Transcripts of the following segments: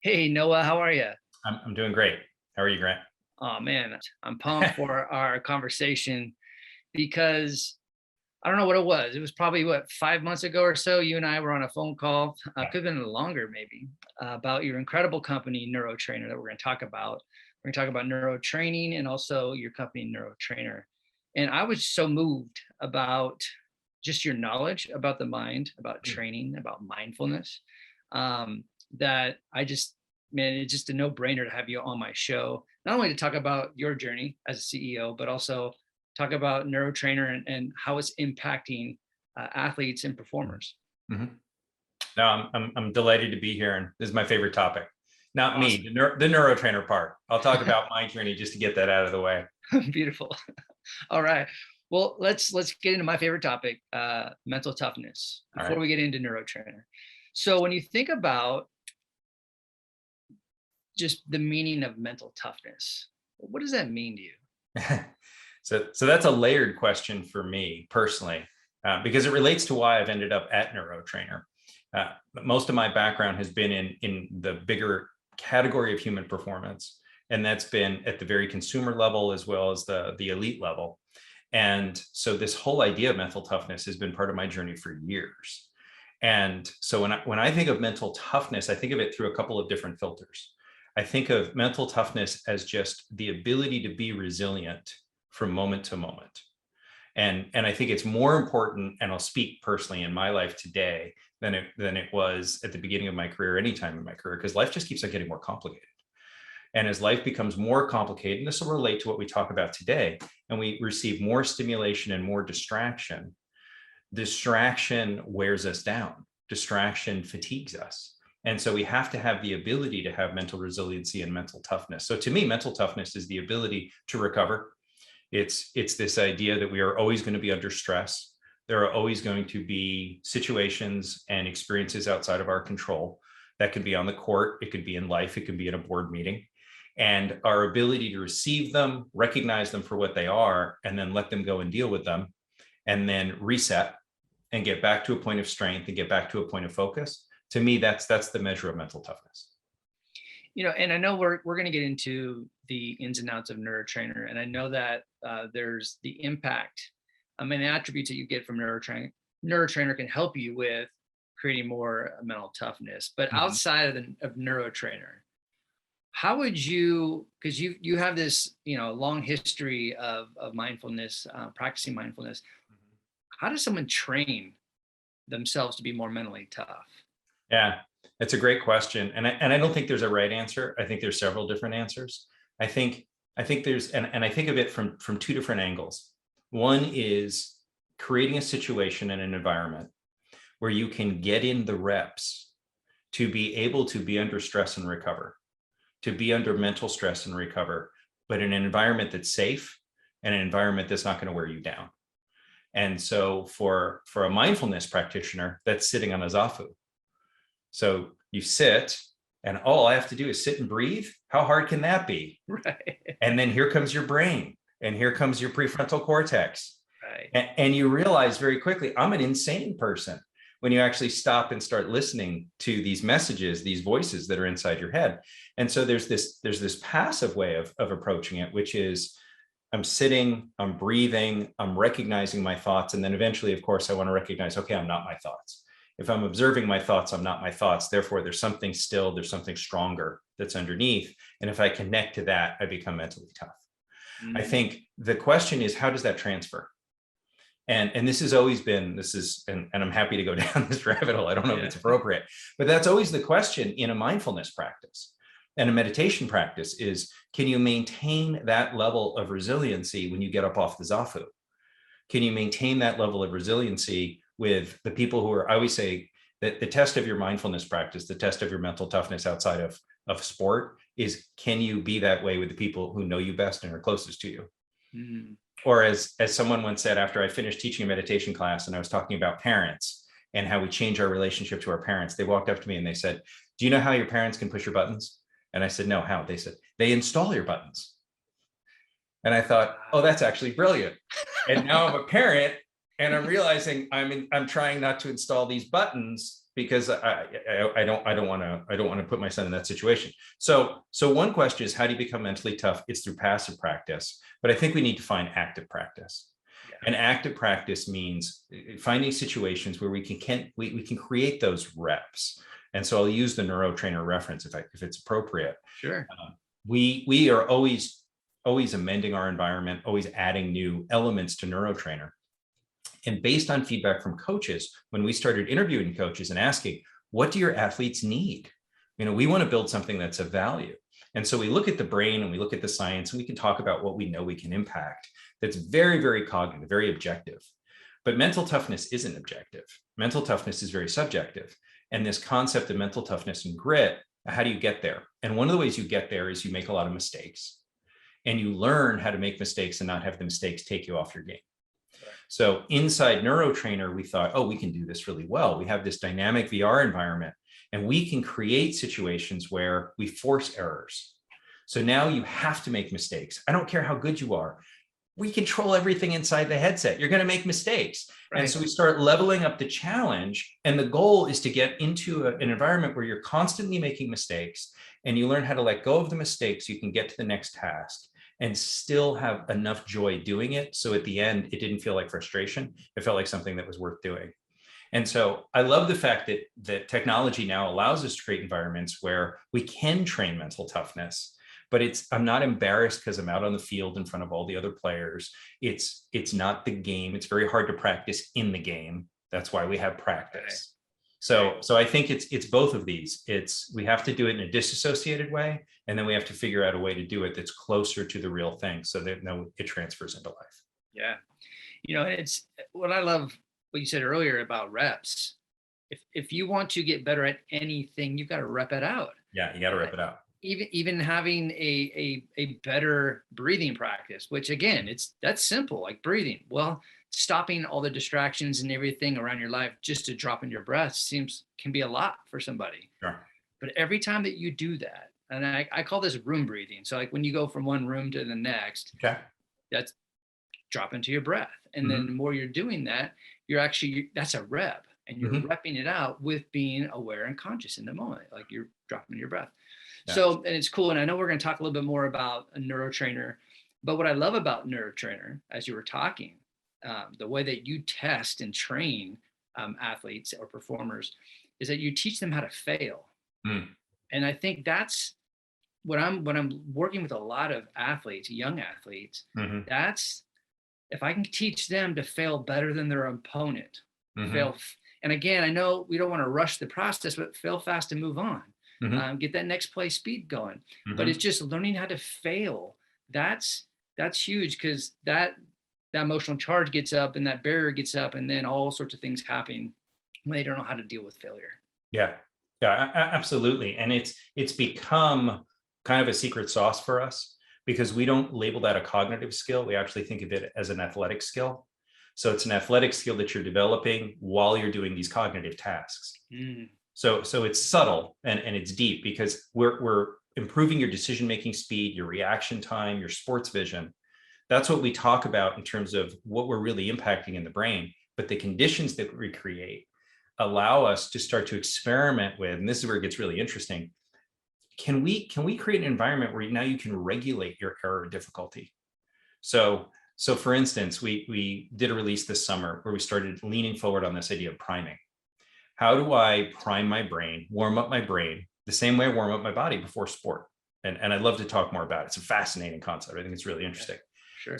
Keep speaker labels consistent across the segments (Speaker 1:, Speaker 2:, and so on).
Speaker 1: Hey, Noah, how are you?
Speaker 2: I'm doing great. How are you, Grant?
Speaker 1: Oh man, I'm pumped for our conversation because I don't know what it was. It was probably 5 months ago or so. You and I were on a phone call,
Speaker 2: Yeah.
Speaker 1: could have been longer maybe, about your incredible company, NeuroTrainer, that we're going to talk about. We're going to talk about neuro training and also your company, NeuroTrainer. And I was so moved about just your knowledge about the mind, about
Speaker 2: Mm.
Speaker 1: training, about mindfulness, that I just, man, it's just a no brainer to have you on my show, not only to talk about your journey as a CEO, but also talk about NeuroTrainer and how it's impacting athletes and performers.
Speaker 2: Mhm. No, I'm delighted to be here, and this is my favorite topic. Not me,
Speaker 1: Awesome.
Speaker 2: the neurotrainer part. I'll talk about my journey just to get that out of the way.
Speaker 1: Beautiful. All right. Well, let's get into my favorite topic, mental toughness,
Speaker 2: All
Speaker 1: before
Speaker 2: right.
Speaker 1: we get into NeuroTrainer. So when you think about just the meaning of mental toughness, what does that mean to you?
Speaker 2: So that's a layered question for me personally, because it relates to why I've ended up at NeuroTrainer. Most of my background has been in the bigger category of human performance, and that's been at the very consumer level as well as the elite level. And so this whole idea of mental toughness has been part of my journey for years. And so when I think of mental toughness, I think of it through a couple of different filters. I think of mental toughness as just the ability to be resilient from moment to moment. And I think it's more important, and I'll speak personally in my life today than it was at the beginning of my career, any time in my career, because life just keeps on getting more complicated. And as life becomes more complicated, and this will relate to what we talk about today, and we receive more stimulation and more distraction, distraction wears us down. Distraction fatigues us. And so we have to have the ability to have mental resiliency and mental toughness. So to me, mental toughness is the ability to recover. It's this idea that we are always going to be under stress. There are always going to be situations and experiences outside of our control. That could be on the court, it could be in life, it could be in a board meeting. And our ability to receive them, recognize them for what they are, and then let them go and deal with them, and then reset and get back to a point of strength and get back to a point of focus. To me, that's the measure of mental toughness.
Speaker 1: And I know we're going to get into the ins and outs of NeuroTrainer, and I know that there's the impact, and the attributes that you get from NeuroTrainer. NeuroTrainer can help you with creating more mental toughness. But
Speaker 2: Mhm.
Speaker 1: outside of NeuroTrainer, how would you? Because you have this long history of mindfulness, practicing mindfulness. How does someone train themselves to be more mentally tough?
Speaker 2: Yeah, it's a great question, and I don't think there's a right answer. I think there's several different answers. I think I think there's and I think of it from two different angles. One is creating a situation and an environment where you can get in the reps to be able to be under stress and recover, to be under mental stress and recover, but in an environment that's safe and an environment that's not going to wear you down. And so for a mindfulness practitioner, that's sitting on a zafu. So you sit, and all I have to do is sit and breathe. How hard can that be?
Speaker 1: Right.
Speaker 2: And then here comes your brain, and here comes your prefrontal cortex.
Speaker 1: Right.
Speaker 2: And you realize very quickly, I'm an insane person when you actually stop and start listening to these messages, these voices that are inside your head. And so there's this passive way of approaching it, which is I'm sitting, I'm breathing, I'm recognizing my thoughts. And then eventually, of course, I want to recognize, okay, I'm not my thoughts. If I'm observing my thoughts, I'm not my thoughts. Therefore, there's something still, there's something stronger that's underneath. And if I connect to that, I become mentally tough. I
Speaker 1: Mm.
Speaker 2: think the question is, how does that transfer? And this has always been, and I'm happy to go down this rabbit hole. I don't know if
Speaker 1: Yeah.
Speaker 2: it's appropriate, but that's always the question in a mindfulness practice and a meditation practice is, can you maintain that level of resiliency when you get up off the zafu? Can you maintain that level of resiliency with the people who are, I always say that the test of your mindfulness practice, the test of your mental toughness outside of sport is, can you be that way with the people who know you best and are closest to you?
Speaker 1: Mm.
Speaker 2: Or as someone once said, after I finished teaching a meditation class and I was talking about parents and how we change our relationship to our parents, they walked up to me and they said, do you know how your parents can push your buttons? And I said, no, how? They said, they install your buttons. And I thought, oh, that's actually brilliant. And now I'm a parent and I'm realizing I'm trying not to install these buttons because I don't want to put my son in that situation. So one question is, how do you become mentally tough? It's through passive practice, but I think we need to find active practice. Yeah. And active practice means finding situations where we can create those reps. And so I'll use the NeuroTrainer reference if it's appropriate.
Speaker 1: Sure.
Speaker 2: We are always amending our environment, always adding new elements to NeuroTrainer. And based on feedback from coaches, when we started interviewing coaches and asking, what do your athletes need? We want to build something that's of value. And so we look at the brain and we look at the science, and we can talk about what we know we can impact. That's very, very cognitive, very objective. But mental toughness isn't objective. Mental toughness is very subjective. And this concept of mental toughness and grit, how do you get there? And one of the ways you get there is you make a lot of mistakes, and you learn how to make mistakes and not have the mistakes take you off your game. So inside NeuroTrainer, we thought, oh, we can do this really well. We have this dynamic VR environment, and we can create situations where we force errors. So now you have to make mistakes. I don't care how good you are. We control everything inside the headset. You're going to make mistakes. Right. And so we start leveling up the challenge. And the goal is to get into an environment where you're constantly making mistakes, and you learn how to let go of the mistakes. You can get to the next task and still have enough joy doing it. So at the end, it didn't feel like frustration. It felt like something that was worth doing. And so I love the fact that technology now allows us to create environments where we can train mental toughness, but I'm not embarrassed because I'm out on the field in front of all the other players. It's not the game. It's very hard to practice in the game. That's why we have practice. So I think it's both of these. We have to do it in a disassociated way, and then we have to figure out a way to do it that's closer to the real thing, so that it transfers into life.
Speaker 1: Yeah. It's what I love what you said earlier about reps. If you want to get better at anything, you've got to rep it out.
Speaker 2: Yeah, you got to rep it out.
Speaker 1: Even having a better breathing practice, which again, that's simple, like breathing. Well, stopping all the distractions and everything around your life just to drop in your breath can be a lot for somebody. Sure. But every time that you do that, and I call this room breathing. So like when you go from one room to the next, that's drop into your breath. And then the more you're doing that, that's a rep, and you're repping it out with being aware and conscious in the moment, like you're dropping your breath. Yeah. So, and it's cool. And I know we're going to talk a little bit more about a NeuroTrainer, but what I love about NeuroTrainer, as you were talking, the way that you test and train athletes or performers, is that you teach them how to fail. And I think that's when I'm working with a lot of athletes, young athletes, that's, if I can teach them to fail better than their opponent, fail. And again, I know we don't want to rush the process, but fail fast and move on. Get that next play speed going. But it's just learning how to fail. That's huge, because that emotional charge gets up and that barrier gets up, and then all sorts of things happen when they don't know how to deal with failure. Yeah,
Speaker 2: absolutely. And it's become kind of a secret sauce for us, because we don't label that a cognitive skill. We actually think of it as an athletic skill. So it's an athletic skill that you're developing while you're doing these cognitive tasks. So it's subtle and it's deep, because we're improving your decision-making speed, your reaction time, your sports vision. That's what we talk about in terms of what we're really impacting in the brain. But the conditions that we create allow us to start to experiment with, and this is where it gets really interesting. Can we create an environment where now you can regulate your error difficulty? So for instance, we did a release this summer where we started leaning forward on this idea of priming. How do I prime my brain, warm up my brain the same way I warm up my body before sport? And I'd love to talk more about it. It's a fascinating concept. I think it's really interesting.
Speaker 1: Sure.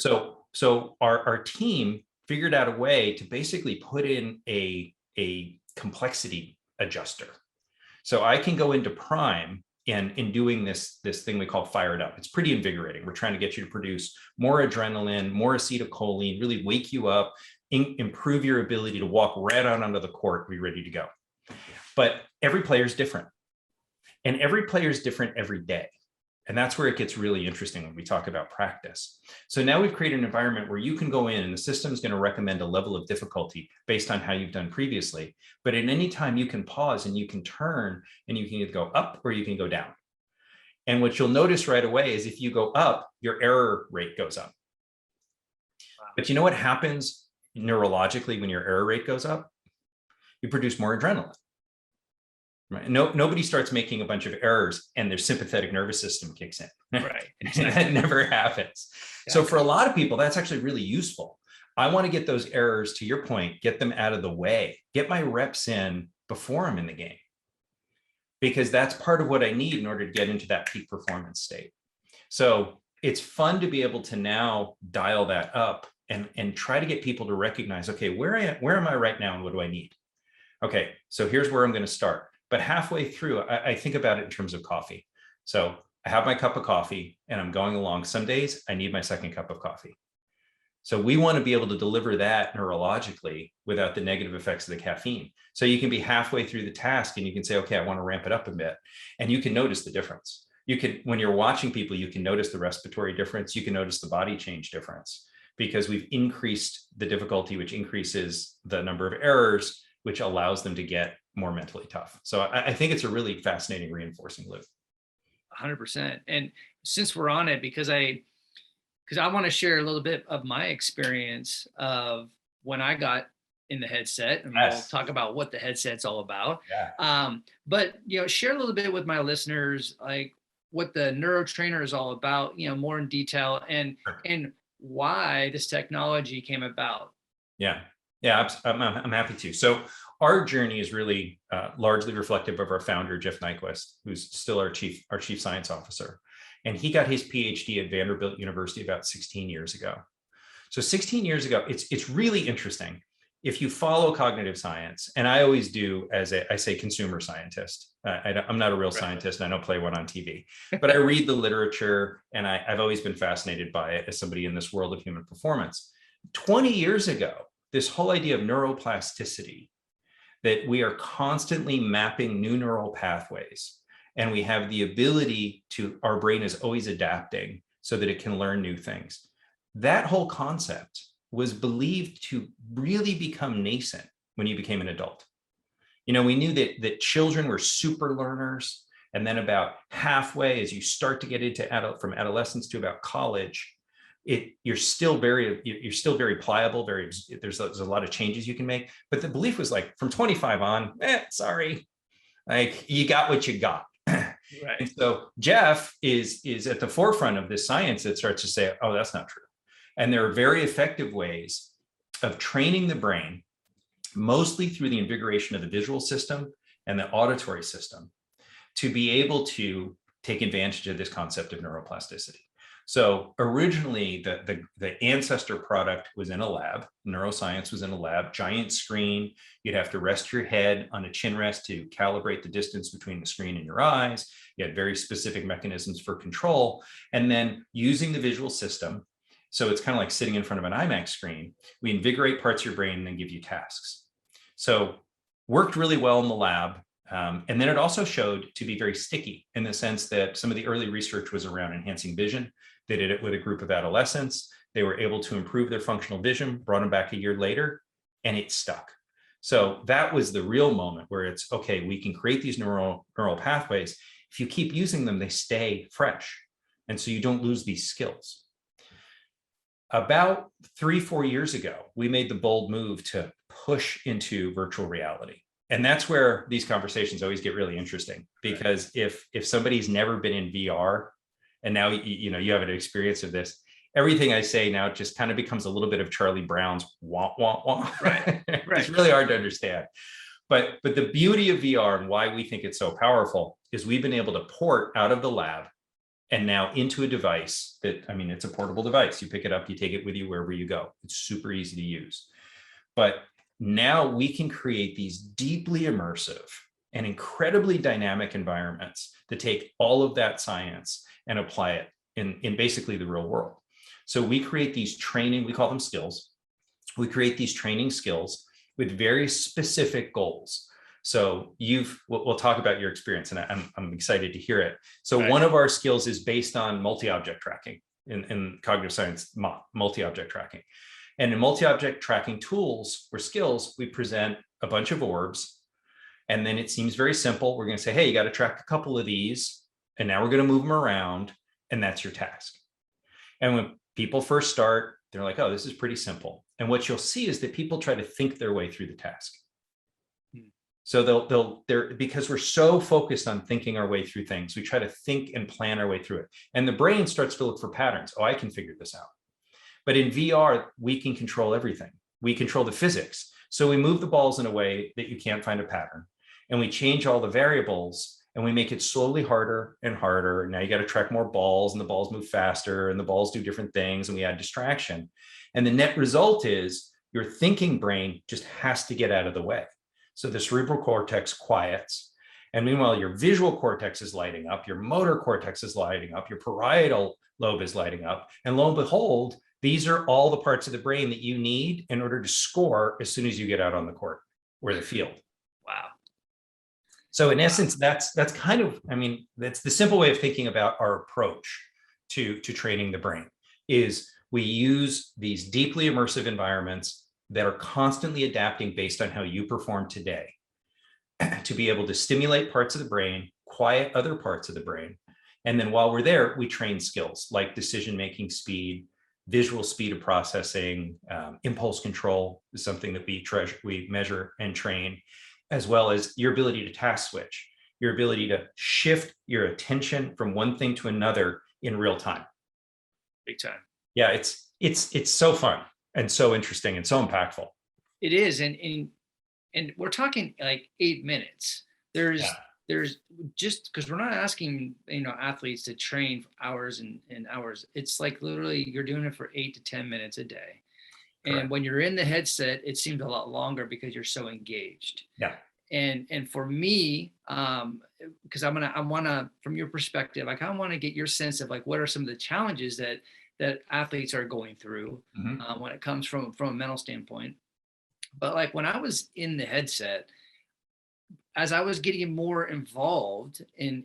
Speaker 2: So our team figured out a way to basically put in a complexity adjuster. So I can go into prime, and in doing this thing we call fired up. It's pretty invigorating. We're trying to get you to produce more adrenaline, more acetylcholine, really wake you up, improve your ability to walk right out onto the court, be ready to go. But every player is different, and every player is different every day. And that's where it gets really interesting when we talk about practice. So now we've created an environment where you can go in, and the system is going to recommend a level of difficulty based on how you've done previously. But at any time you can pause and you can turn, and you can either go up or you can go down. And what you'll notice right away is if you go up, your error rate goes up. Wow. But you know what happens neurologically when your error rate goes up? You produce more adrenaline. Right? No, nobody starts making a bunch of errors and their sympathetic nervous system kicks in.
Speaker 1: Right.
Speaker 2: That never happens. So for a lot of people, that's actually really useful. I want to get those errors, to your point, get them out of the way, get my reps in before I'm in the game, because that's part of what I need in order to get into that peak performance state. So it's fun to be able to now dial that up and try to get people to recognize, okay, where am I right now and what do I need? Okay, so here's where I'm going to start. But halfway through, I think about it in terms of coffee. So I have my cup of coffee and I'm going along. Some days I need my second cup of coffee. So we want to be able to deliver that neurologically without the negative effects of the caffeine. So you can be halfway through the task and you can say, okay, I want to ramp it up a bit. And you can notice the difference. You can, when you're watching people, you can notice the respiratory difference. You can notice the body change difference because we've increased the difficulty, which increases the number of errors, which allows them to get more mentally tough. So I think it's a really fascinating reinforcing loop.
Speaker 1: 100%. And since we're on it, because I want to share a little bit of my experience of when I got in the headset, and we'll talk about what the headset's all about.
Speaker 2: Yeah.
Speaker 1: But, share a little bit with my listeners, like what the NeuroTrainer is all about, more in detail and why this technology came about.
Speaker 2: Yeah. Yeah, I'm happy to. So our journey is really largely reflective of our founder, Jeff Nyquist, who's still our chief science officer. And he got his PhD at Vanderbilt University about 16 years ago. So 16 years ago, it's really interesting. If you follow cognitive science, and I always do as I say consumer scientist, I'm not a real scientist and I don't play one on TV, but I read the literature and I've always been fascinated by it as somebody in this world of human performance. 20 years ago, this whole idea of neuroplasticity, that we are constantly mapping new neural pathways and we have the ability to, our brain is always adapting so that it can learn new things. That whole concept was believed to really become nascent when you became an adult. We knew that children were super learners. And then about halfway, as you start to get into from adolescence to about college, you're still very pliable, there's a lot of changes you can make. But the belief was like from 25 on, sorry, like you got what you got. Right. And so Jeff is at the forefront of this science that starts to say, oh, that's not true. And there are very effective ways of training the brain, mostly through the invigoration of the visual system and the auditory system, to be able to take advantage of this concept of neuroplasticity. So originally, the ancestor product was in a lab. Neuroscience was in a lab, giant screen. You'd have to rest your head on a chin rest to calibrate the distance between the screen and your eyes. You had very specific mechanisms for control. And then using the visual system, so it's kind of like sitting in front of an IMAX screen, we invigorate parts of your brain and then give you tasks. So worked really well in the lab. And then it also showed to be very sticky in the sense that some of the early research was around enhancing vision. They did it with a group of adolescents. They were able to improve their functional vision, brought them back a year later, and it stuck. So that was the real moment where it's, okay, we can create these neural pathways. If you keep using them, they stay fresh. And so you don't lose these skills. About 3-4 years ago, we made the bold move to push into virtual reality. And that's where these conversations always get really interesting, because if somebody's never been in VR and now you have an experience of this, everything I say now just kind of becomes a little bit of Charlie Brown's wah, wah, wah. Right. It's really hard to understand. But the beauty of VR and why we think it's so powerful is we've been able to port out of the lab and now into a device that, it's a portable device. You pick it up, you take it with you wherever you go. It's super easy to use. But now we can create these deeply immersive and incredibly dynamic environments that take all of that science and apply it in basically the real world. So we create these training, we call them skills. We create these training skills with very specific goals. So we'll talk about your experience, and I'm excited to hear it. So one of our skills is based on multi-object tracking in cognitive science, multi-object tracking. And in multi-object tracking tools or skills, we present a bunch of orbs, and then it seems very simple. We're going to say, hey, you got to track a couple of these, and now we're going to move them around, and that's your task. And when people first start, they're like, oh, this is pretty simple. And what you'll see is that people try to think their way through the task. So they're because we're so focused on thinking our way through things, we try to think and plan our way through it. And the brain starts to look for patterns. Oh, I can figure this out. But in VR, we can control everything. We control the physics. So we move the balls in a way that you can't find a pattern. And we change all the variables and we make it slowly harder and harder. Now you got to track more balls and the balls move faster and the balls do different things and we add distraction. And the net result is your thinking brain just has to get out of the way. So the cerebral cortex quiets. And meanwhile, your visual cortex is lighting up, your motor cortex is lighting up, your parietal lobe is lighting up. And lo and behold, these are all the parts of the brain that you need in order to score as soon as you get out on the court or the field.
Speaker 1: Wow.
Speaker 2: So in essence, that's kind of, I mean, that's the simple way of thinking about our approach to training the brain is we use these deeply immersive environments that are constantly adapting based on how you perform today to be able to stimulate parts of the brain, quiet other parts of the brain. And then while we're there, we train skills like decision-making speed, visual speed of processing, impulse control is something that we measure and train, as well as your ability to task switch, your ability to shift your attention from one thing to another in real time.
Speaker 1: Big time.
Speaker 2: Yeah, it's so fun and so interesting and so impactful.
Speaker 1: It is, and we're talking like 8 minutes. There's just because we're not asking athletes to train for hours and hours. It's like literally you're doing it for 8 to 10 minutes a day.
Speaker 2: Correct.
Speaker 1: And when you're in the headset, it seems a lot longer because you're so engaged.
Speaker 2: Yeah.
Speaker 1: And for me, because I want to, from your perspective, I kind of want to get your sense of like what are some of the challenges that athletes are going through when it comes from a mental standpoint. But like when I was in the headset, as I was getting more involved in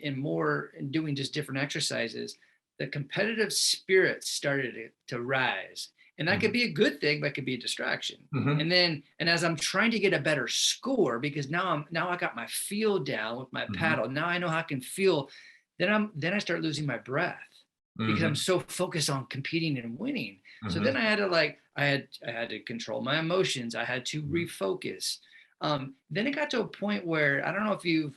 Speaker 1: doing just different exercises, the competitive spirit started to rise. And that could be a good thing, but it could be a distraction. And as I'm trying to get a better score, because now I got my feel down with my paddle. Now I know how I can feel. Then I start losing my breath because I'm so focused on competing and winning. So then I had to I had to control my emotions. I had to refocus. Then it got to a point where I don't know if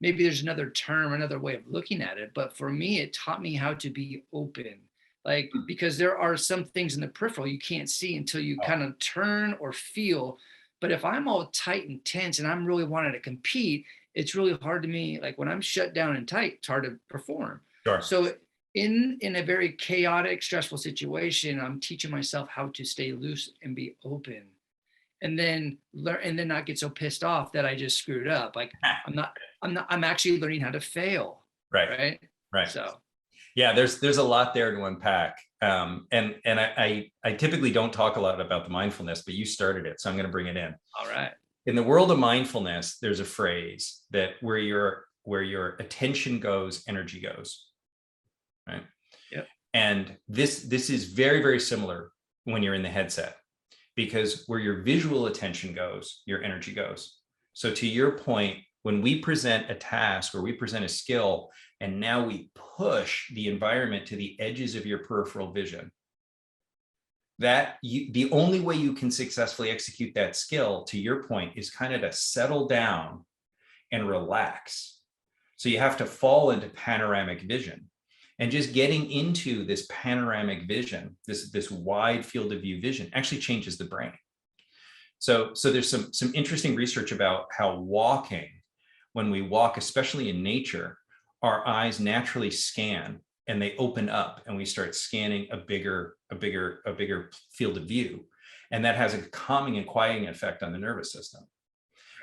Speaker 1: maybe there's another term, another way of looking at it, but for me, it taught me how to be open. Like, because there are some things in the peripheral you can't see until you kind of turn or feel. But if I'm all tight and tense and I'm really wanting to compete, it's really hard to me. Like when I'm shut down and tight, it's hard to perform.
Speaker 2: Sure.
Speaker 1: So in a very chaotic, stressful situation, I'm teaching myself how to stay loose and be open. And then not get so pissed off that I just screwed up. Like I'm actually learning how to fail.
Speaker 2: Right.
Speaker 1: So
Speaker 2: yeah, there's a lot there to unpack. And I typically don't talk a lot about the mindfulness, but you started it, so I'm going to bring it in.
Speaker 1: All right.
Speaker 2: In the world of mindfulness, there's a phrase that where your attention goes, energy goes. Right.
Speaker 1: Yep.
Speaker 2: And this is very, very similar when you're in the headset, because where your visual attention goes, your energy goes. So to your point, when we present a task or we present a skill, and now we push the environment to the edges of your peripheral vision, the only way you can successfully execute that skill, to your point, is kind of to settle down and relax. So you have to fall into panoramic vision. And just getting into this panoramic vision, this wide field of view vision, actually changes the brain. So there's some interesting research about how walking, when we walk, especially in nature, our eyes naturally scan and they open up and we start scanning a bigger field of view. And that has a calming and quieting effect on the nervous system.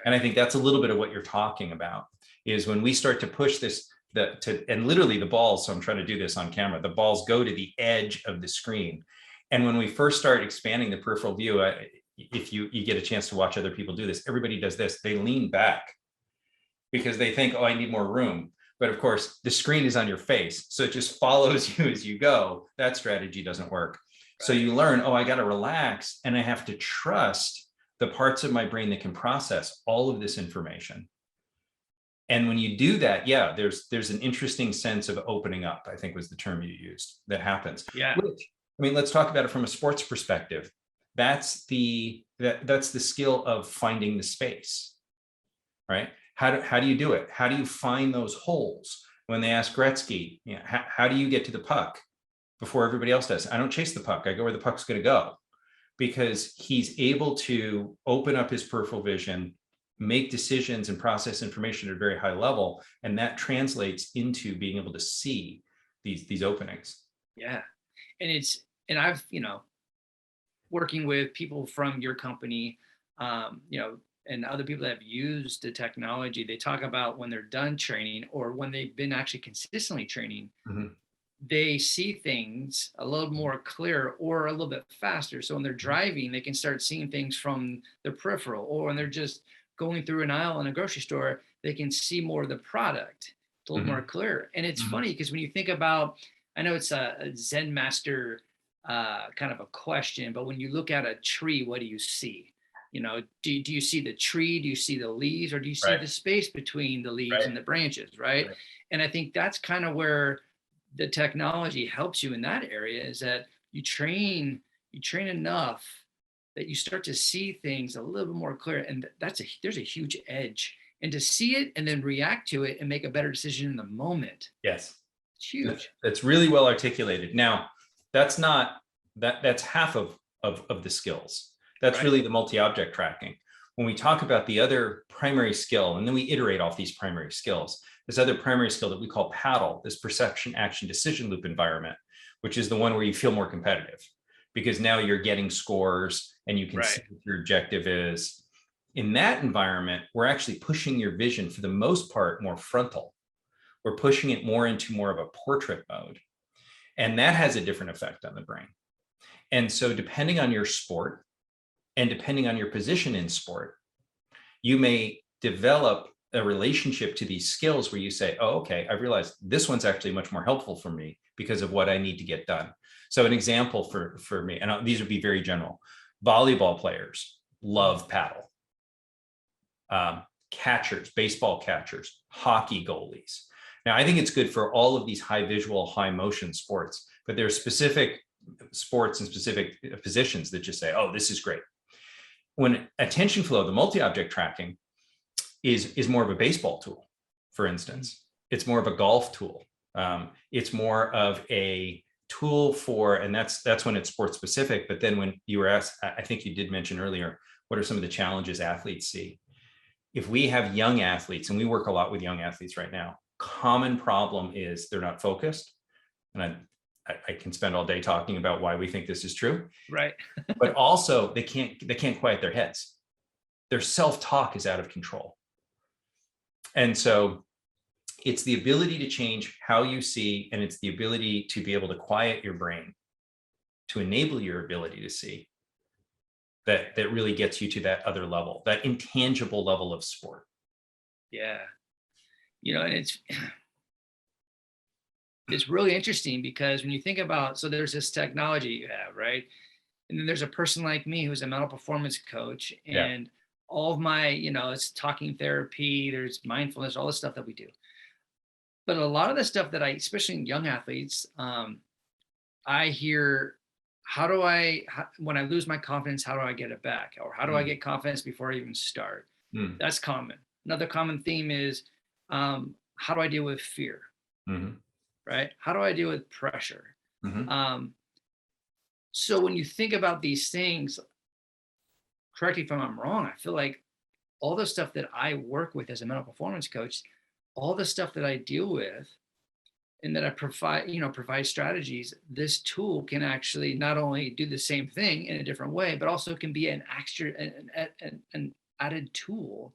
Speaker 2: And I think that's a little bit of what you're talking about, is when we start to push this, and literally the balls, so I'm trying to do this on camera, the balls go to the edge of the screen. And when we first start expanding the peripheral view, if you get a chance to watch other people do this, everybody does this, they lean back because they think, oh, I need more room. But of course, the screen is on your face, so it just follows you as you go. That strategy doesn't work. Right. So you learn, oh, I got to relax, and I have to trust the parts of my brain that can process all of this information. And when you do that, yeah, there's an interesting sense of opening up, I think was the term you used, that happens.
Speaker 1: Yeah.
Speaker 2: Which, I mean, let's talk about it from a sports perspective. That's the skill of finding the space. right? How do you do it? How do you find those holes? When they ask Gretzky, you know, how do you get to the puck before everybody else does? I don't chase the puck. I go where the puck's going to go, because he's able to open up his peripheral vision, make decisions and process information at a very high level. And that translates into being able to see these openings.
Speaker 1: Yeah. And I've, working with people from your company, and other people that have used the technology, they talk about when they're done training or when they've been actually consistently training,
Speaker 2: Mhm.
Speaker 1: they see things a little more clear or a little bit faster. So when they're driving, they can start seeing things from the peripheral, or when they're just going through an aisle in a grocery store, they can see more of the product a little more
Speaker 2: Mhm.
Speaker 1: clear. And it's
Speaker 2: Mhm.
Speaker 1: funny because when you think about, I know it's a Zen master kind of a question, but when you look at a tree, what do you see? Do you see the tree? Do you see the leaves, or do you see
Speaker 2: Right.
Speaker 1: the space between the leaves
Speaker 2: Right.
Speaker 1: and the branches, right?
Speaker 2: Right.
Speaker 1: And I think that's kind of where the technology helps you in that area, is that you train enough that you start to see things a little bit more clear, and there's a huge edge, and to see it and then react to it and make a better decision in the moment,
Speaker 2: Yes.
Speaker 1: it's huge.
Speaker 2: That's really well articulated. Now, that's not that's half of the skills. That's
Speaker 1: Right.
Speaker 2: really the multi-object tracking. When we talk about the other primary skill, and then we iterate off these primary skills, this other primary skill that we call paddle, this perception, action, decision loop environment, which is the one where you feel more competitive, because now you're getting scores and you can
Speaker 1: Right.
Speaker 2: see what your objective is. In that environment, we're actually pushing your vision, for the most part, more frontal. We're pushing it more into more of a portrait mode. And that has a different effect on the brain. And so, depending on your sport and depending on your position in sport, you may develop a relationship to these skills where you say, oh, okay, I realized this one's actually much more helpful for me because of what I need to get done. So, an example for me, and these would be very general: volleyball players love paddle. Catchers, baseball catchers, hockey goalies. Now, I think it's good for all of these high visual, high motion sports, but there are specific sports and specific positions that just say, oh, this is great. When attention flow, the multi-object tracking is more of a baseball tool, for instance. It's more of a golf tool. It's more of a tool for, and that's when it's sports specific. But then when you were asked, I think you did mention earlier, what are some of the challenges athletes see? If we have young athletes, and we work a lot with young athletes right now, common problem is they're not focused. And I can spend all day talking about why we think this is true.
Speaker 1: Right.
Speaker 2: But also they can't quiet their heads. Their self-talk is out of control. And so it's the ability to change how you see, and it's the ability to be able to quiet your brain to enable your ability to see, that really gets you to that other level, that intangible level of sport.
Speaker 1: Yeah. And it's really interesting because when you think about, so there's this technology you have, right? And then there's a person like me who's a mental performance coach,
Speaker 2: Yeah.
Speaker 1: and all of my, it's talking therapy, there's mindfulness, all the stuff that we do. But a lot of the stuff that especially in young athletes, I hear, when I lose my confidence, how do I get it back? Or how do I get confidence before I even start?
Speaker 2: Mm.
Speaker 1: That's common. Another common theme is, how do I deal with fear?
Speaker 2: Mm-hmm.
Speaker 1: Right? How do I deal with pressure?
Speaker 2: Mm-hmm.
Speaker 1: So when you think about these things, correct me if I'm wrong, I feel like all the stuff that I work with as a mental performance coach, all the stuff that I deal with and that I provide strategies, this tool can actually not only do the same thing in a different way, but also can be an extra, an added tool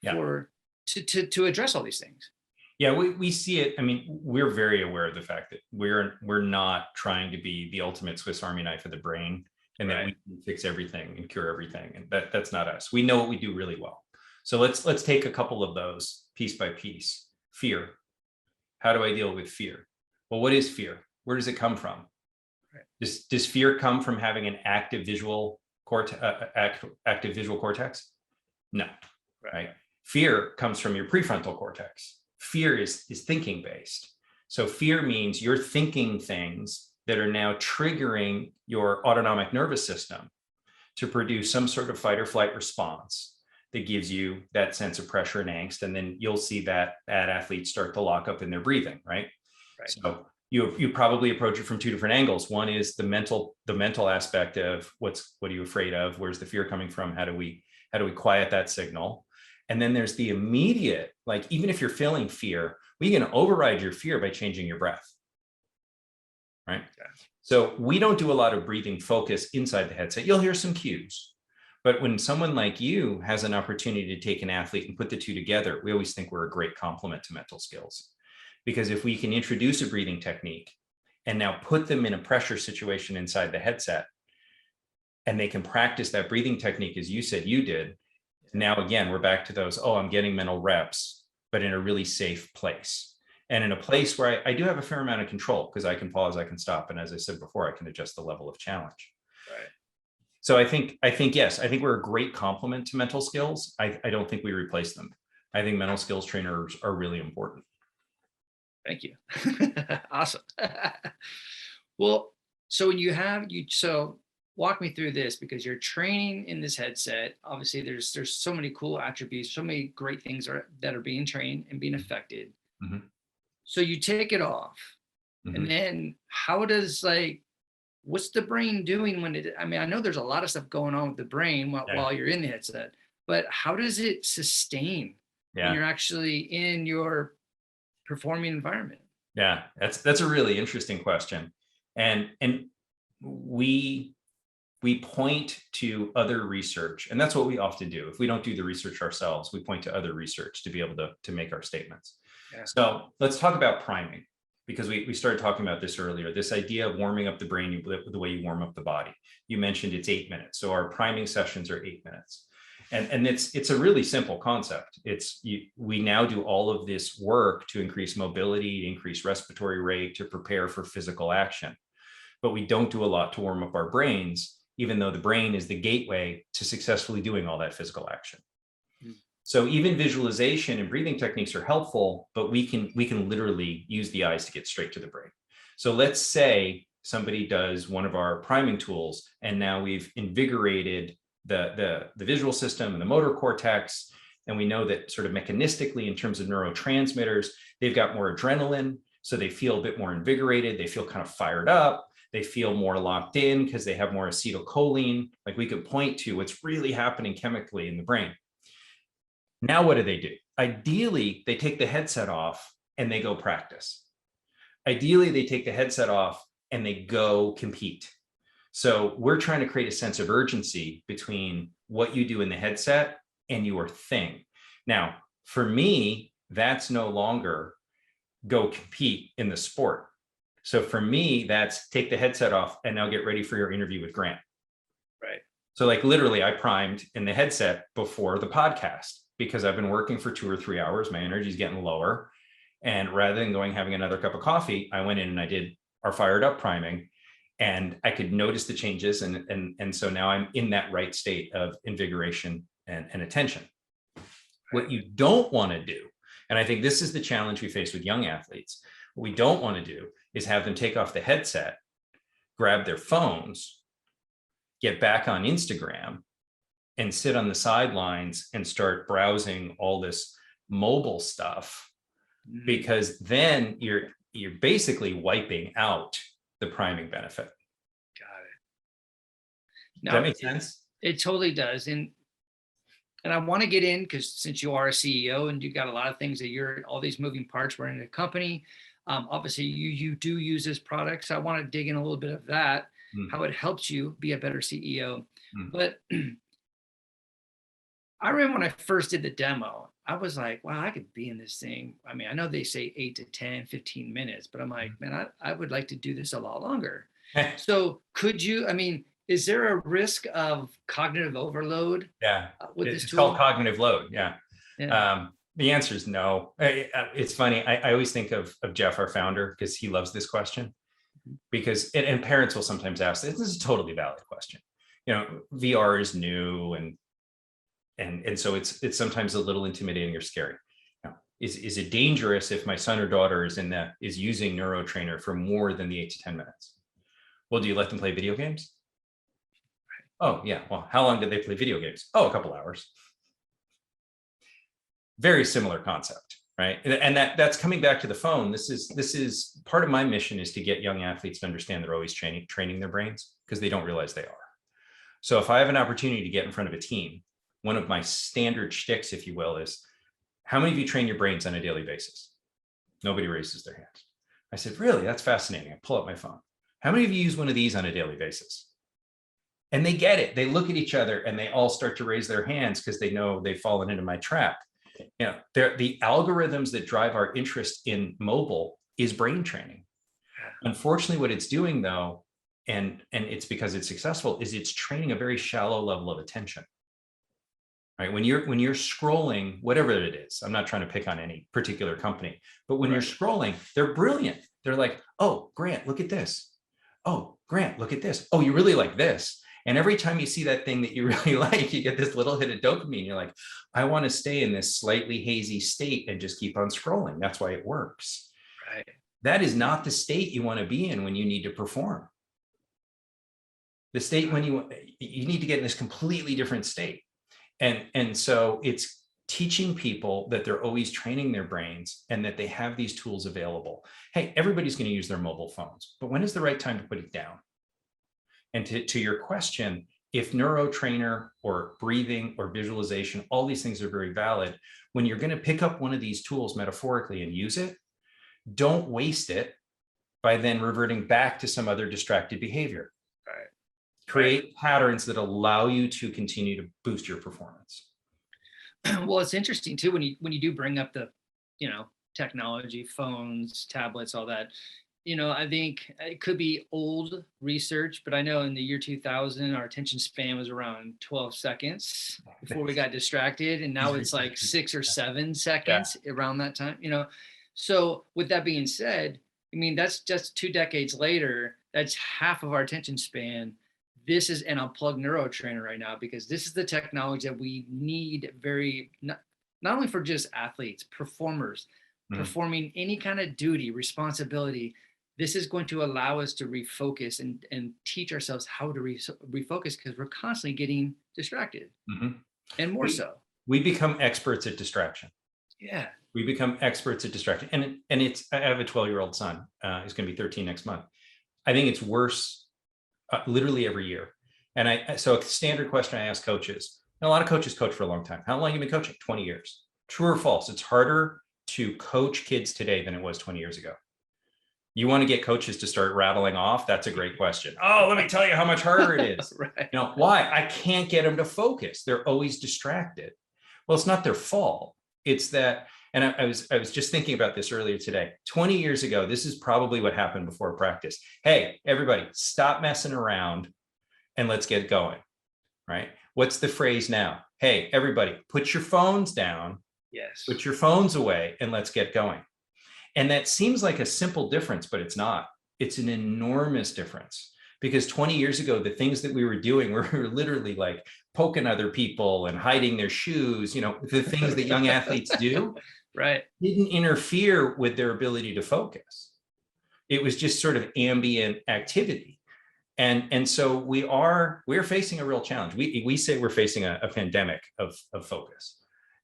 Speaker 2: Yeah.
Speaker 1: for to address all these things.
Speaker 2: Yeah, we see it. I mean, we're very aware of the fact that we're not trying to be the ultimate Swiss Army knife of the brain, and that we can fix everything and cure everything. And that's not us. We know what we do really well. So let's take a couple of those piece by piece. Fear. How do I deal with fear? Well, what is fear? Where does it come from?
Speaker 1: Right.
Speaker 2: Does fear come from having an active visual cortex? No. Right. Fear comes from your prefrontal cortex. Fear is thinking based. So fear means you're thinking things that are now triggering your autonomic nervous system to produce some sort of fight or flight response that gives you that sense of pressure and angst. And then you'll see that athletes start to lock up in their breathing, right?
Speaker 1: Right.
Speaker 2: So you probably approach it from two different angles. One is the mental aspect of what are you afraid of? Where's the fear coming from? How do we quiet that signal? And then there's the immediate, like, even if you're feeling fear, we can override your fear by changing your breath, right? Okay. So we don't do a lot of breathing focus inside the headset. You'll hear some cues, but when someone like you has an opportunity to take an athlete and put the two together, we always think we're a great complement to mental skills. Because if we can introduce a breathing technique and now put them in a pressure situation inside the headset, and they can practice that breathing technique, as you said you did, now again, we're back to those, oh, I'm getting mental reps, but in a really safe place. And in a place where I do have a fair amount of control, because I can pause, I can stop. And as I said before, I can adjust the level of challenge.
Speaker 1: Right.
Speaker 2: So I think, yes, I think we're a great complement to mental skills. I don't think we replace them. I think mental skills trainers are really important.
Speaker 1: Thank you. Awesome. Well, so when so walk me through this, because you're training in this headset. Obviously, there's so many cool attributes, so many great things that are being trained and being affected. Mm-hmm. So you take it off, mm-hmm. and then what's the brain doing when it? I mean, I know there's a lot of stuff going on with the brain while you're in the headset, but how does it sustain when you're actually in your performing environment?
Speaker 2: Yeah, that's a really interesting question, and we point to other research, and that's what we often do. If we don't do the research ourselves, we point to other research to be able to make our statements. Yeah. So let's talk about priming, because we started talking about this earlier, this idea of warming up the brain the way you warm up the body. You mentioned it's 8 minutes. So our priming sessions are 8 minutes. And it's a really simple concept. We now do all of this work to increase mobility, increase respiratory rate, to prepare for physical action. But we don't do a lot to warm up our brains, even though the brain is the gateway to successfully doing all that physical action. So even visualization and breathing techniques are helpful, but we can literally use the eyes to get straight to the brain. So let's say somebody does one of our priming tools, and now we've invigorated the visual system and the motor cortex. And we know that sort of mechanistically, in terms of neurotransmitters, they've got more adrenaline. So they feel a bit more invigorated. They feel kind of fired up. They feel more locked in because they have more acetylcholine. Like, we could point to what's really happening chemically in the brain. Now, what do? Ideally, they take the headset off and they go practice. Ideally, they take the headset off and they go compete. So we're trying to create a sense of urgency between what you do in the headset and your thing. Now, for me, that's no longer go compete in the sport. So for me, that's take the headset off and now get ready for your interview with Grant.
Speaker 1: Right.
Speaker 2: So like literally I primed in the headset before the podcast, because I've been working for 2 or 3 hours. My energy is getting lower. And rather than having another cup of coffee, I went in and I did our fired up priming, and I could notice the changes. And so now I'm in that right state of invigoration and attention. What you don't want to do, and I think this is the challenge we face with young athletes, what we don't want to do is have them take off the headset, grab their phones, get back on Instagram, and sit on the sidelines and start browsing all this mobile stuff, because then you're basically wiping out the priming benefit.
Speaker 1: Got it.
Speaker 2: Does that make sense?
Speaker 1: It totally does. And I want to get in, because since you are a CEO and you've got a lot of things that all these moving parts, we're in a company. Obviously you do use this product. So I want to dig in a little bit of that, how it helps you be a better CEO. But I remember when I first did the demo, I was like, wow, I could be in this thing. I mean, I know they say 8 to 10, 15 minutes, but I'm like, man, I would like to do this a lot longer. So is there a risk of cognitive overload?
Speaker 2: Yeah,
Speaker 1: with this
Speaker 2: it's
Speaker 1: tool?
Speaker 2: called cognitive load. Yeah. The answer is no. It's funny. I always think of Jeff, our founder, because he loves this question. Because and parents will sometimes ask, this is a totally valid question. VR is new, and so it's sometimes a little intimidating or scary. Now, is it dangerous if my son or daughter is using NeuroTrainer for more than the 8 to 10 minutes? Well, do you let them play video games? Oh yeah. Well, how long did they play video games? Oh, a couple hours. Very similar concept, right? And that's coming back to the phone. This is part of my mission, is to get young athletes to understand they're always training their brains, because they don't realize they are. So if I have an opportunity to get in front of a team, one of my standard shticks, if you will, is, how many of you train your brains on a daily basis? Nobody raises their hands. I said, really? That's fascinating. I pull up my phone. How many of you use one of these on a daily basis? And they get it. They look at each other and they all start to raise their hands, because they know they've fallen into my trap. You know, the algorithms that drive our interest in mobile is brain training. Unfortunately, what it's doing, though, and it's because it's successful, is it's training a very shallow level of attention. Right? When you're scrolling, whatever it is, I'm not trying to pick on any particular company, but when you're scrolling, they're brilliant. They're like, oh, Grant, look at this. Oh, Grant, look at this. Oh, you really like this. And every time you see that thing that you really like, you get this little hit of dopamine. You're like, I want to stay in this slightly hazy state and just keep on scrolling. That's why it works.
Speaker 1: Right.
Speaker 2: That is not the state you want to be in when you need to perform. The state when you need to get in this completely different state. And so it's teaching people that they're always training their brains and that they have these tools available. Hey, everybody's going to use their mobile phones, but when is the right time to put it down? And to your question, if NeuroTrainer or breathing or visualization, all these things are very valid. When you're going to pick up one of these tools metaphorically and use it, don't waste it by then reverting back to some other distracted behavior.
Speaker 1: Right.
Speaker 2: Create patterns that allow you to continue to boost your performance.
Speaker 1: Well, it's interesting too, when you do bring up the, technology, phones, tablets, all that. I think it could be old research, but I know in the year 2000, our attention span was around 12 seconds before we got distracted. And now it's like 6 or 7 seconds around that time, So with that being said, I mean, that's just 2 decades later, that's half of our attention span. This is, and I'll plug NeuroTrainer right now, because this is the technology that we need not only for just athletes, performers, performing any kind of duty, responsibility. This is going to allow us to refocus and teach ourselves how to refocus, because we're constantly getting distracted, and more so.
Speaker 2: We become experts at distraction.
Speaker 1: Yeah.
Speaker 2: We become experts at distraction. And it's, I have a 12-year-old son. He's going to be 13 next month. I think it's worse literally every year. And so a standard question I ask coaches, and a lot of coaches coach for a long time. How long have you been coaching? 20 years. True or false? It's harder to coach kids today than it was 20 years ago. You want to get coaches to start rattling off? That's a great question. Oh, let me tell you how much harder it is.
Speaker 1: Right.
Speaker 2: Why? I can't get them to focus. They're always distracted. Well, it's not their fault. It's that, and I was just thinking about this earlier today. 20 years ago, this is probably what happened before practice. Hey, everybody, stop messing around and let's get going, right? What's the phrase now? Hey, everybody, put your phones down.
Speaker 1: Yes.
Speaker 2: Put your phones away and let's get going. And that seems like a simple difference, but it's not. It's an enormous difference, because 20 years ago, the things that we were doing, we were literally like poking other people and hiding their shoes, the things that young athletes do,
Speaker 1: right,
Speaker 2: didn't interfere with their ability to focus. It was just sort of ambient activity. And so we're facing a real challenge. We say we're facing a pandemic of focus.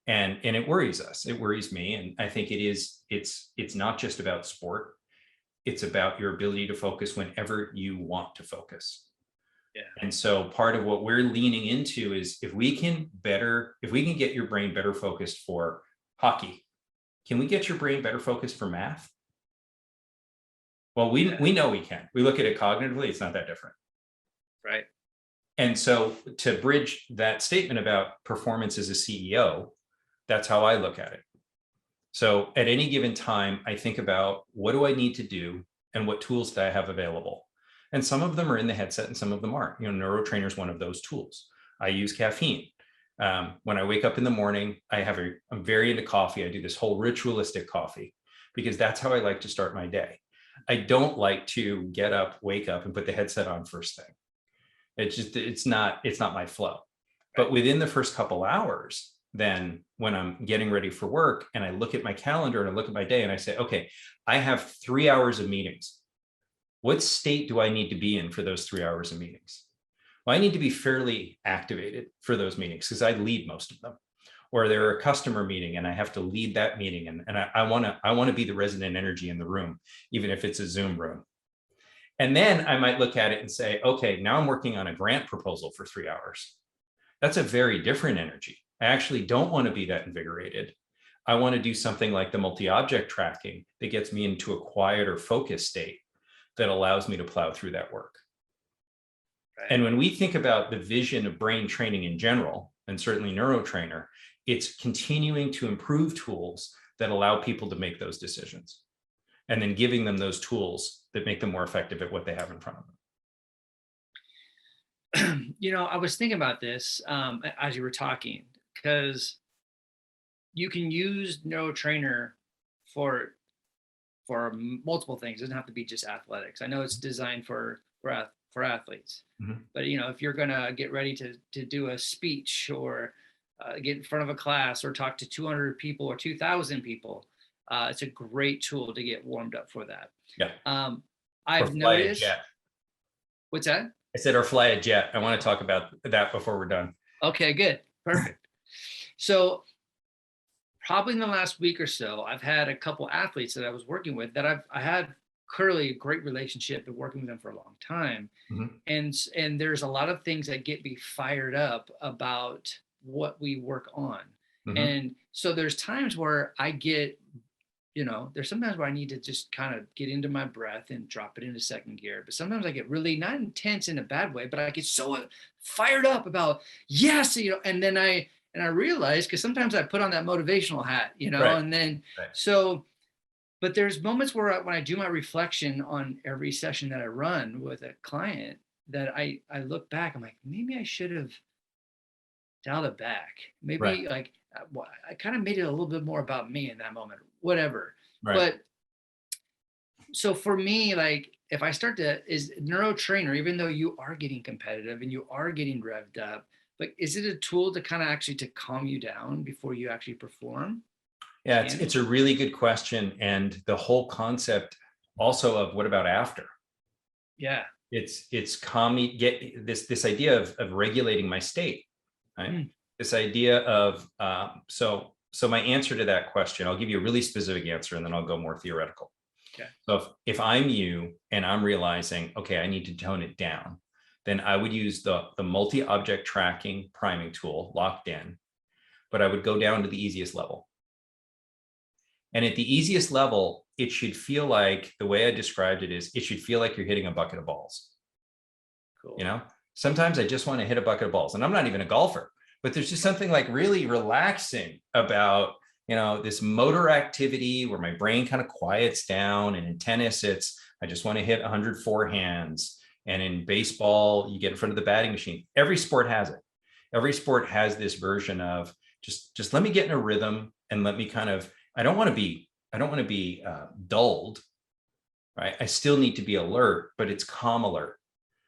Speaker 2: And it worries us. It worries me. And I think it's not just about sport. It's about your ability to focus whenever you want to focus. Yeah. And so part of what we're leaning into is, if we can get your brain better focused for hockey, can we get your brain better focused for math? Well, we know we can. We look at it cognitively, it's not that different.
Speaker 1: Right.
Speaker 2: And so to bridge that statement about performance as a CEO, that's how I look at it. So at any given time, I think about, what do I need to do and what tools do I have available? And some of them are in the headset and some of them aren't. NeuroTrainer is one of those tools. I use caffeine. When I wake up in the morning, I'm very into coffee. I do this whole ritualistic coffee because that's how I like to start my day. I don't like to get up, wake up and put the headset on first thing. It's not my flow. But within the first couple hours, then when I'm getting ready for work and I look at my calendar and I look at my day and I say, okay, I have 3 hours of meetings. What state do I need to be in for those 3 hours of meetings? Well, I need to be fairly activated for those meetings because I lead most of them. or they're a customer meeting and I have to lead that meeting, and I want to be the resident energy in the room, even if it's a Zoom room. And then I might look at it and say, okay, now I'm working on a grant proposal for 3 hours. That's a very different energy. I actually don't want to be that invigorated. I want to do something like the multi-object tracking that gets me into a quiet or focused state that allows me to plow through that work.
Speaker 1: Right.
Speaker 2: And when we think about the vision of brain training in general, and certainly NeuroTrainer, it's continuing to improve tools that allow people to make those decisions, and then giving them those tools that make them more effective at what they have in front of them.
Speaker 1: I was thinking about this as you were talking, because you can use NeuroTrainer for multiple things. It doesn't have to be just athletics. I know it's designed for athletes, but if you're gonna get ready to do a speech, or get in front of a class, or talk to 200 people or 2,000 people, it's a great tool to get warmed up for that.
Speaker 2: Yeah.
Speaker 1: I've noticed. What's that?
Speaker 2: I said, or fly a jet. I want to talk about that before we're done.
Speaker 1: Okay, good. Perfect. So probably in the last week or so, I've had a couple athletes that I was working with that I had currently a great relationship, been working with them for a long time. And there's a lot of things that get me fired up about what we work on. And so there's times where I get, there's sometimes where I need to just kind of get into my breath and drop it into second gear. But sometimes I get really, not intense in a bad way, but I get so fired up about, yes, and then I realize, because sometimes I put on that motivational hat,
Speaker 2: Right.
Speaker 1: and then, so, but there's moments where when I do my reflection on every session that I run with a client, that I look back, I'm like, maybe I should have dialed it back. Maybe like, I kind of made it a little bit more about me in that moment, whatever.
Speaker 2: Right.
Speaker 1: But so for me, like, if I start is NeuroTrainer, even though you are getting competitive and you are getting revved up, but is it a tool to kind of actually to calm you down before you actually perform?
Speaker 2: Yeah, it's a really good question. And the whole concept also of what about after?
Speaker 1: Yeah.
Speaker 2: It's calming, get this idea of regulating my state, right? This idea of, so my answer to that question, I'll give you a really specific answer and then I'll go more theoretical.
Speaker 1: Okay.
Speaker 2: So if I'm you and I'm realizing, okay, I need to tone it down, then I would use the multi-object tracking priming tool, locked in, but I would go down to the easiest level. And at the easiest level, it should feel like, the way I described it is, it should feel like you're hitting a bucket of balls.
Speaker 1: Cool.
Speaker 2: Sometimes I just want to hit a bucket of balls, and I'm not even a golfer, but there's just something like really relaxing about, this motor activity where my brain kind of quiets down. And in tennis, I just want to hit 100 forehands. And in baseball, you get in front of the batting machine. Every sport has it. Every sport has this version of just let me get in a rhythm and let me kind of, I don't want to be dulled, right? I still need to be alert, but it's calm alert.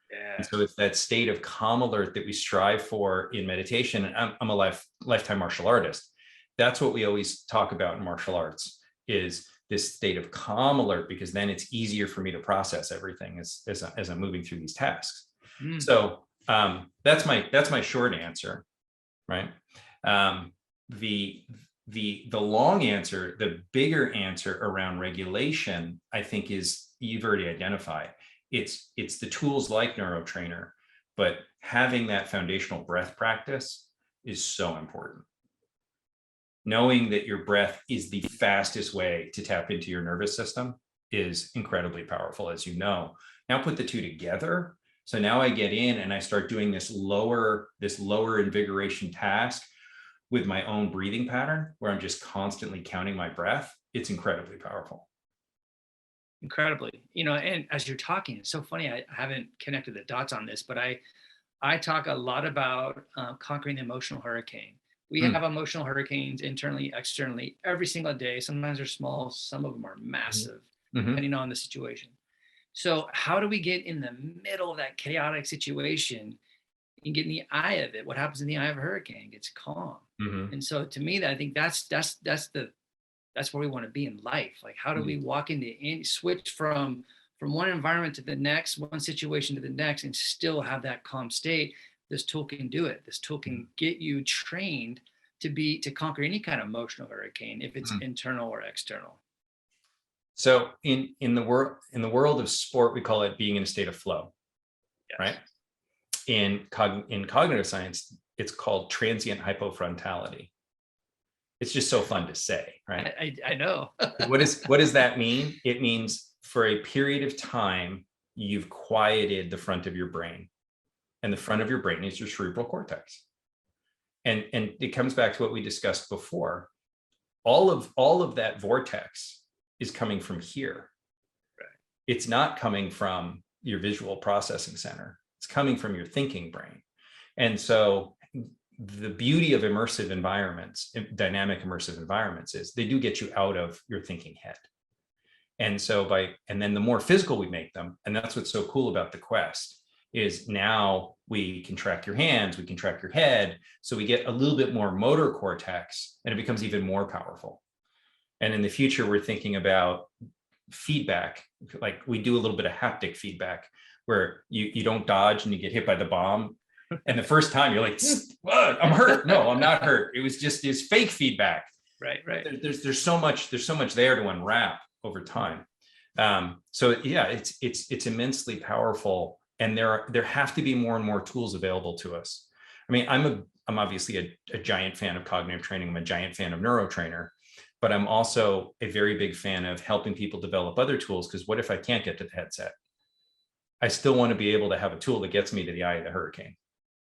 Speaker 1: Yeah.
Speaker 2: And so it's that state of calm alert that we strive for in meditation. And I'm a lifetime martial artist. That's what we always talk about in martial arts, is this state of calm alert, because then it's easier for me to process everything as I'm moving through these tasks. So that's my short answer, right? The long answer, the bigger answer around regulation, I think, is, you've already identified. It's the tools like NeuroTrainer, but having that foundational breath practice is so important. Knowing that your breath is the fastest way to tap into your nervous system is incredibly powerful, as you know. Now put the two together. So now I get in and I start doing this lower invigoration task with my own breathing pattern, where I'm just constantly counting my breath. It's incredibly powerful.
Speaker 1: Incredibly, and as you're talking, it's so funny. I haven't connected the dots on this, but I talk a lot about conquering the emotional hurricane. We have emotional hurricanes internally, externally, every single day. Sometimes they're small, some of them are massive, depending on the situation. So how do we get in the middle of that chaotic situation and get in the eye of it? What happens in the eye of a hurricane? It gets calm. And so to me, I think that's where we want to be in life. Like, how do we walk into switch from one environment to the next, one situation to the next, and still have that calm state? This tool can do it. This tool can get you trained to conquer any kind of emotional hurricane, if it's internal or external?
Speaker 2: So in the world of sport, we call it being in a state of flow,
Speaker 1: Yes.
Speaker 2: right? In cognitive science, it's called transient hypofrontality. It's just so fun to say, right?
Speaker 1: I know.
Speaker 2: What does that mean? It means for a period of time, you've quieted the front of your brain, and the front of your brain is your cerebral cortex. And it comes back to what we discussed before. All of that vortex is coming from here.
Speaker 1: Right.
Speaker 2: It's not coming from your visual processing center. It's coming from your thinking brain. And so the beauty of immersive environments, dynamic immersive environments, is they do get you out of your thinking head. And so and then the more physical we make them, and that's what's so cool about the Quest, is now we can track your hands, we can track your head. So we get a little bit more motor cortex, and it becomes even more powerful. And in the future, we're thinking about feedback, like we do a little bit of haptic feedback, where you don't dodge and you get hit by the bomb. And the first time you're like, what? I'm hurt. No, I'm not hurt. It was just this fake feedback.
Speaker 1: Right.
Speaker 2: There's so much there to unwrap over time. So yeah, it's immensely powerful. And there have to be more and more tools available to us. I mean, I'm obviously a giant fan of cognitive training. I'm a giant fan of NeuroTrainer, but I'm also a very big fan of helping people develop other tools. Because what if I can't get to the headset? I still want to be able to have a tool that gets me to the eye of the hurricane.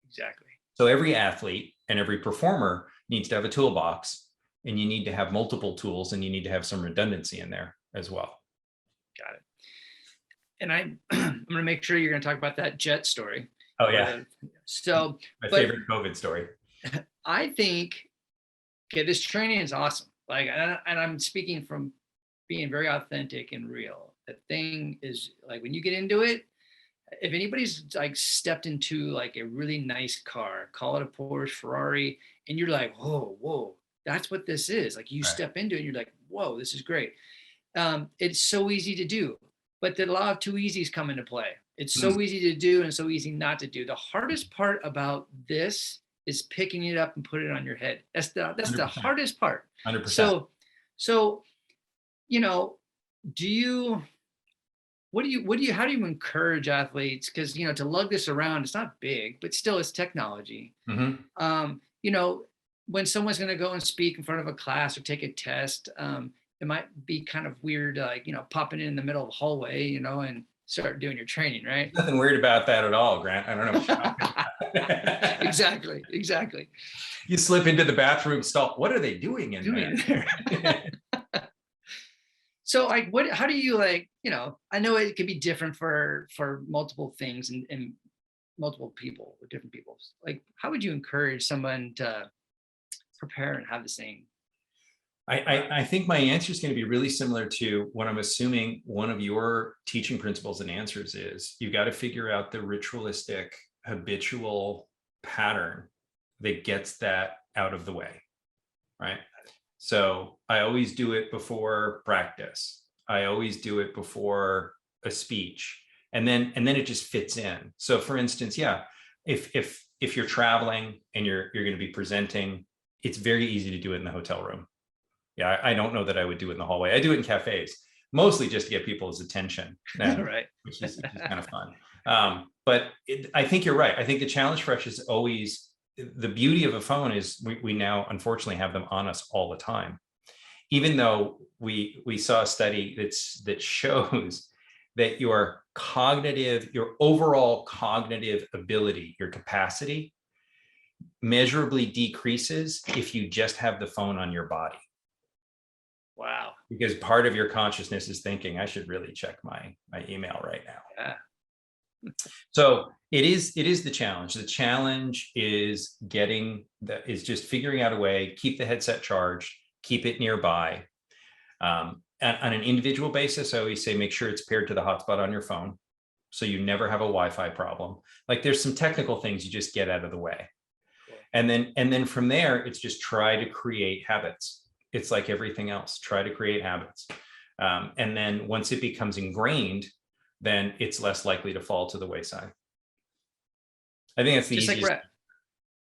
Speaker 1: Exactly.
Speaker 2: So every athlete and every performer needs to have a toolbox, and you need to have multiple tools, and you need to have some redundancy in there as well.
Speaker 1: Got it. And I'm going to make sure you're going to talk about that jet story.
Speaker 2: Oh yeah.
Speaker 1: So
Speaker 2: my favorite COVID story.
Speaker 1: I think, okay, this training is awesome. Like, and I'm speaking from being very authentic and real. The thing is, like, when you get into it, if anybody's like stepped into like a really nice car, call it a Porsche, Ferrari, and you're like, whoa, that's what this is. Like, you step into it and you're like, whoa, this is great. It's so easy to do, but the law of two easies come into play. It's so easy to do and so easy not to do. The hardest part about this is picking it up and put it on your head. That's the 100%. Hardest part.
Speaker 2: 100%.
Speaker 1: So, you know, how do you encourage athletes? Because, you know, to lug this around, it's not big, but still it's technology. You know, when someone's going to go and speak in front of a class or take a test, it might be kind of weird, like, you know, popping in the middle of the hallway, you know, and start doing your training, right?
Speaker 2: Nothing weird about that at all, Grant. I don't know what you're talking about.
Speaker 1: Exactly.
Speaker 2: You slip into the bathroom stall. What are they doing in there?
Speaker 1: So, like, how do you, like, you know, I know it could be different for multiple things and multiple people or different people. Like, how would you encourage someone to prepare and have the same?
Speaker 2: I think my answer is going to be really similar to what I'm assuming one of your teaching principles and answers is. You've got to figure out the ritualistic, habitual pattern that gets that out of the way, right? So I always do it before practice. I always do it before a speech, and then it just fits in. So for instance, yeah, if you're traveling and you're going to be presenting, it's very easy to do it in the hotel room. Yeah, I don't know that I would do it in the hallway. I do it in cafes, mostly just to get people's attention,
Speaker 1: right?
Speaker 2: which is kind of fun. But I think you're right. I think the challenge for us is always, the beauty of a phone is we now unfortunately have them on us all the time. Even though we saw a study that shows that your overall cognitive ability, your capacity, measurably decreases if you just have the phone on your body.
Speaker 1: Wow.
Speaker 2: Because part of your consciousness is thinking, I should really check my email right now.
Speaker 1: Yeah.
Speaker 2: So it is the challenge. The challenge is just figuring out a way, keep the headset charged, keep it nearby. On an individual basis, I always say, make sure it's paired to the hotspot on your phone, so you never have a Wi-Fi problem. Like, there's some technical things you just get out of the way. Cool. And then from there, it's just try to create habits. It's like everything else, try to create habits. And then once it becomes ingrained, then it's less likely to fall to the wayside. I think that's the easiest.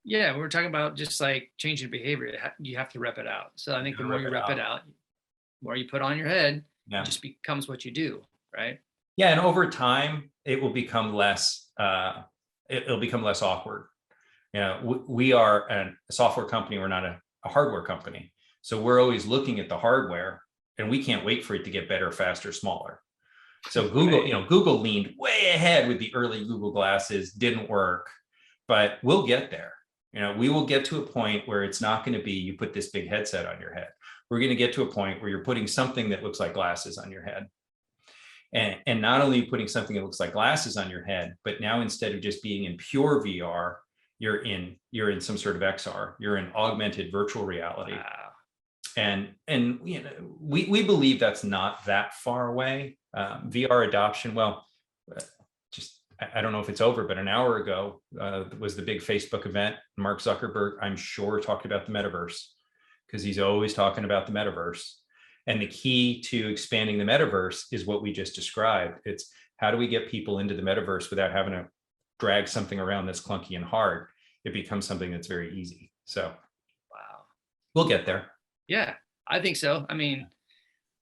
Speaker 1: Yeah, we were talking about just like changing behavior. You have to rep it out. So I
Speaker 2: You
Speaker 1: think the
Speaker 2: gotta
Speaker 1: more
Speaker 2: rip
Speaker 1: you
Speaker 2: it
Speaker 1: rep
Speaker 2: out.
Speaker 1: it out, the more you put on your head, it
Speaker 2: Yeah.
Speaker 1: just becomes what you do, right?
Speaker 2: Yeah, and over time, it will become less. It'll become less awkward. You know, we are a software company. We're not a hardware company, so we're always looking at the hardware, and we can't wait for it to get better, faster, smaller. So Google,
Speaker 1: Right.
Speaker 2: Google leaned way ahead with the early Google glasses, didn't work, but we'll get there. We will get to a point where it's not going to be you put this big headset on your head. We're going to get to a point where you're putting something that looks like glasses on your head. And not only putting something that looks like glasses on your head, but now instead of just being in pure VR, you're in some sort of XR, you're in augmented virtual reality.
Speaker 1: Wow.
Speaker 2: And we believe that's not that far away. VR adoption, well, just I don't know if it's over, but an hour ago was the big Facebook event. Mark Zuckerberg, I'm sure, talked about the metaverse, because he's always talking about the metaverse. And the key to expanding the metaverse is what we just described. It's how do we get people into the metaverse without having to drag something around that's clunky and hard? It becomes something that's very easy. So
Speaker 1: Wow.
Speaker 2: we'll get there.
Speaker 1: Yeah, I think so. I mean,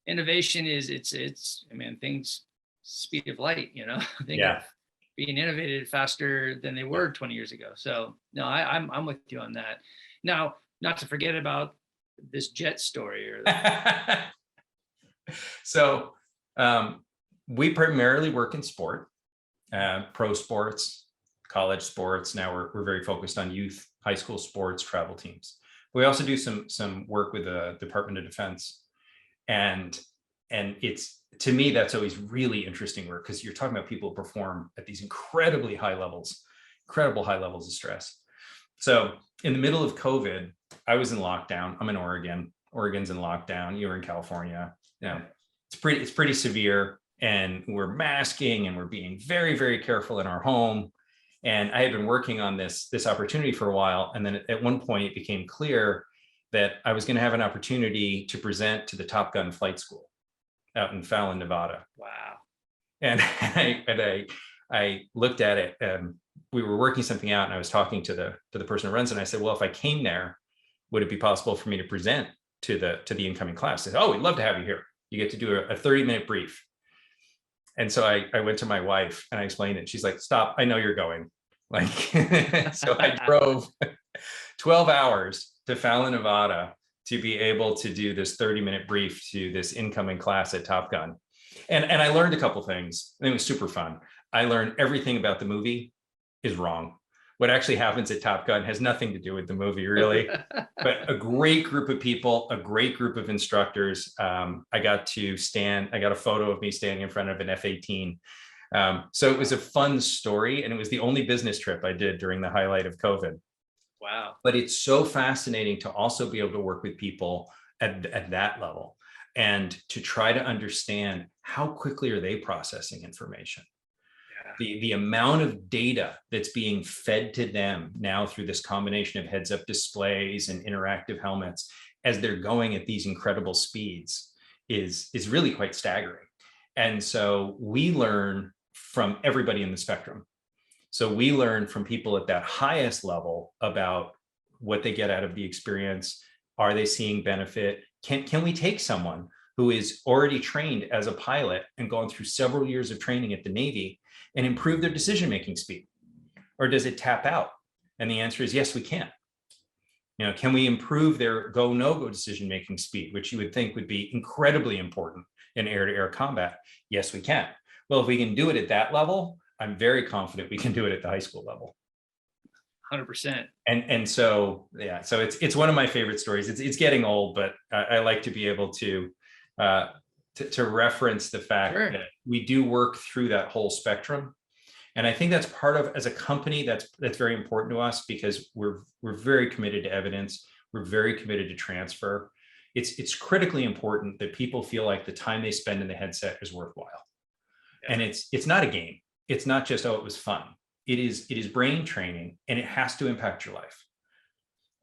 Speaker 1: innovation is I mean, things speed of light, think of
Speaker 2: Yeah.
Speaker 1: being innovated faster than they were 20 years ago. So no, I'm with you on that. Now, not to forget about this jet story or
Speaker 2: So we primarily work in sport, pro sports, college sports. Now we're very focused on youth, high school sports, travel teams. We also do some work with the Department of Defense, and it's, to me, that's always really interesting work, because you're talking about people who perform at these incredible high levels of stress. So in the middle of COVID, I was in lockdown. I'm in Oregon. Oregon's in lockdown. You're in California. It's pretty severe, and we're masking and we're being very, very careful in our home. And I had been working on this opportunity for a while, and then at one point it became clear that I was going to have an opportunity to present to the Top Gun flight school out in Fallon, Nevada.
Speaker 1: wow.
Speaker 2: And I looked at it, and we were working something out, and I was talking to the person who runs it, and I said, well, if I came there, would it be possible for me to present to the incoming class? They said, oh, we'd love to have you here. You get to do a 30-minute brief. And so I went to my wife and I explained it. She's like, stop, I know you're going. Like, so I drove 12 hours to Fallon, Nevada to be able to do this 30-minute brief to this incoming class at Top Gun. And I learned a couple things. It was super fun. I learned everything about the movie is wrong. What actually happens at Top Gun has nothing to do with the movie, really. But a great group of people, a great group of instructors. I got a photo of me standing in front of an F-18. So it was a fun story, and it was the only business trip I did during the highlight of COVID.
Speaker 1: Wow.
Speaker 2: But it's so fascinating to also be able to work with people at that level, and to try to understand how quickly are they processing information.
Speaker 1: Yeah.
Speaker 2: The amount of data that's being fed to them now through this combination of heads-up displays and interactive helmets as they're going at these incredible speeds is really quite staggering. And so we learn from everybody in the spectrum. So we learn from people at that highest level about what they get out of the experience. Are they seeing benefit? Can we take someone who is already trained as a pilot and gone through several years of training at the Navy and improve their decision-making speed? Or does it tap out? And the answer is yes, we can. Can we improve their go, no-go decision-making speed, which you would think would be incredibly important in air-to-air combat? Yes, we can. Well, if we can do it at that level, I'm very confident we can do it at the high school level.
Speaker 1: 100%.
Speaker 2: And so, yeah, so it's one of my favorite stories. It's getting old, but I like to be able to reference the fact
Speaker 1: Sure.
Speaker 2: that we do work through that whole spectrum. And I think that's part of, as a company, that's very important to us, because we're very committed to evidence. We're very committed to transfer. It's critically important that people feel like the time they spend in the headset is worthwhile. Yeah. And it's not a game. It's not just, oh, it was fun. It is brain training, and it has to impact your life.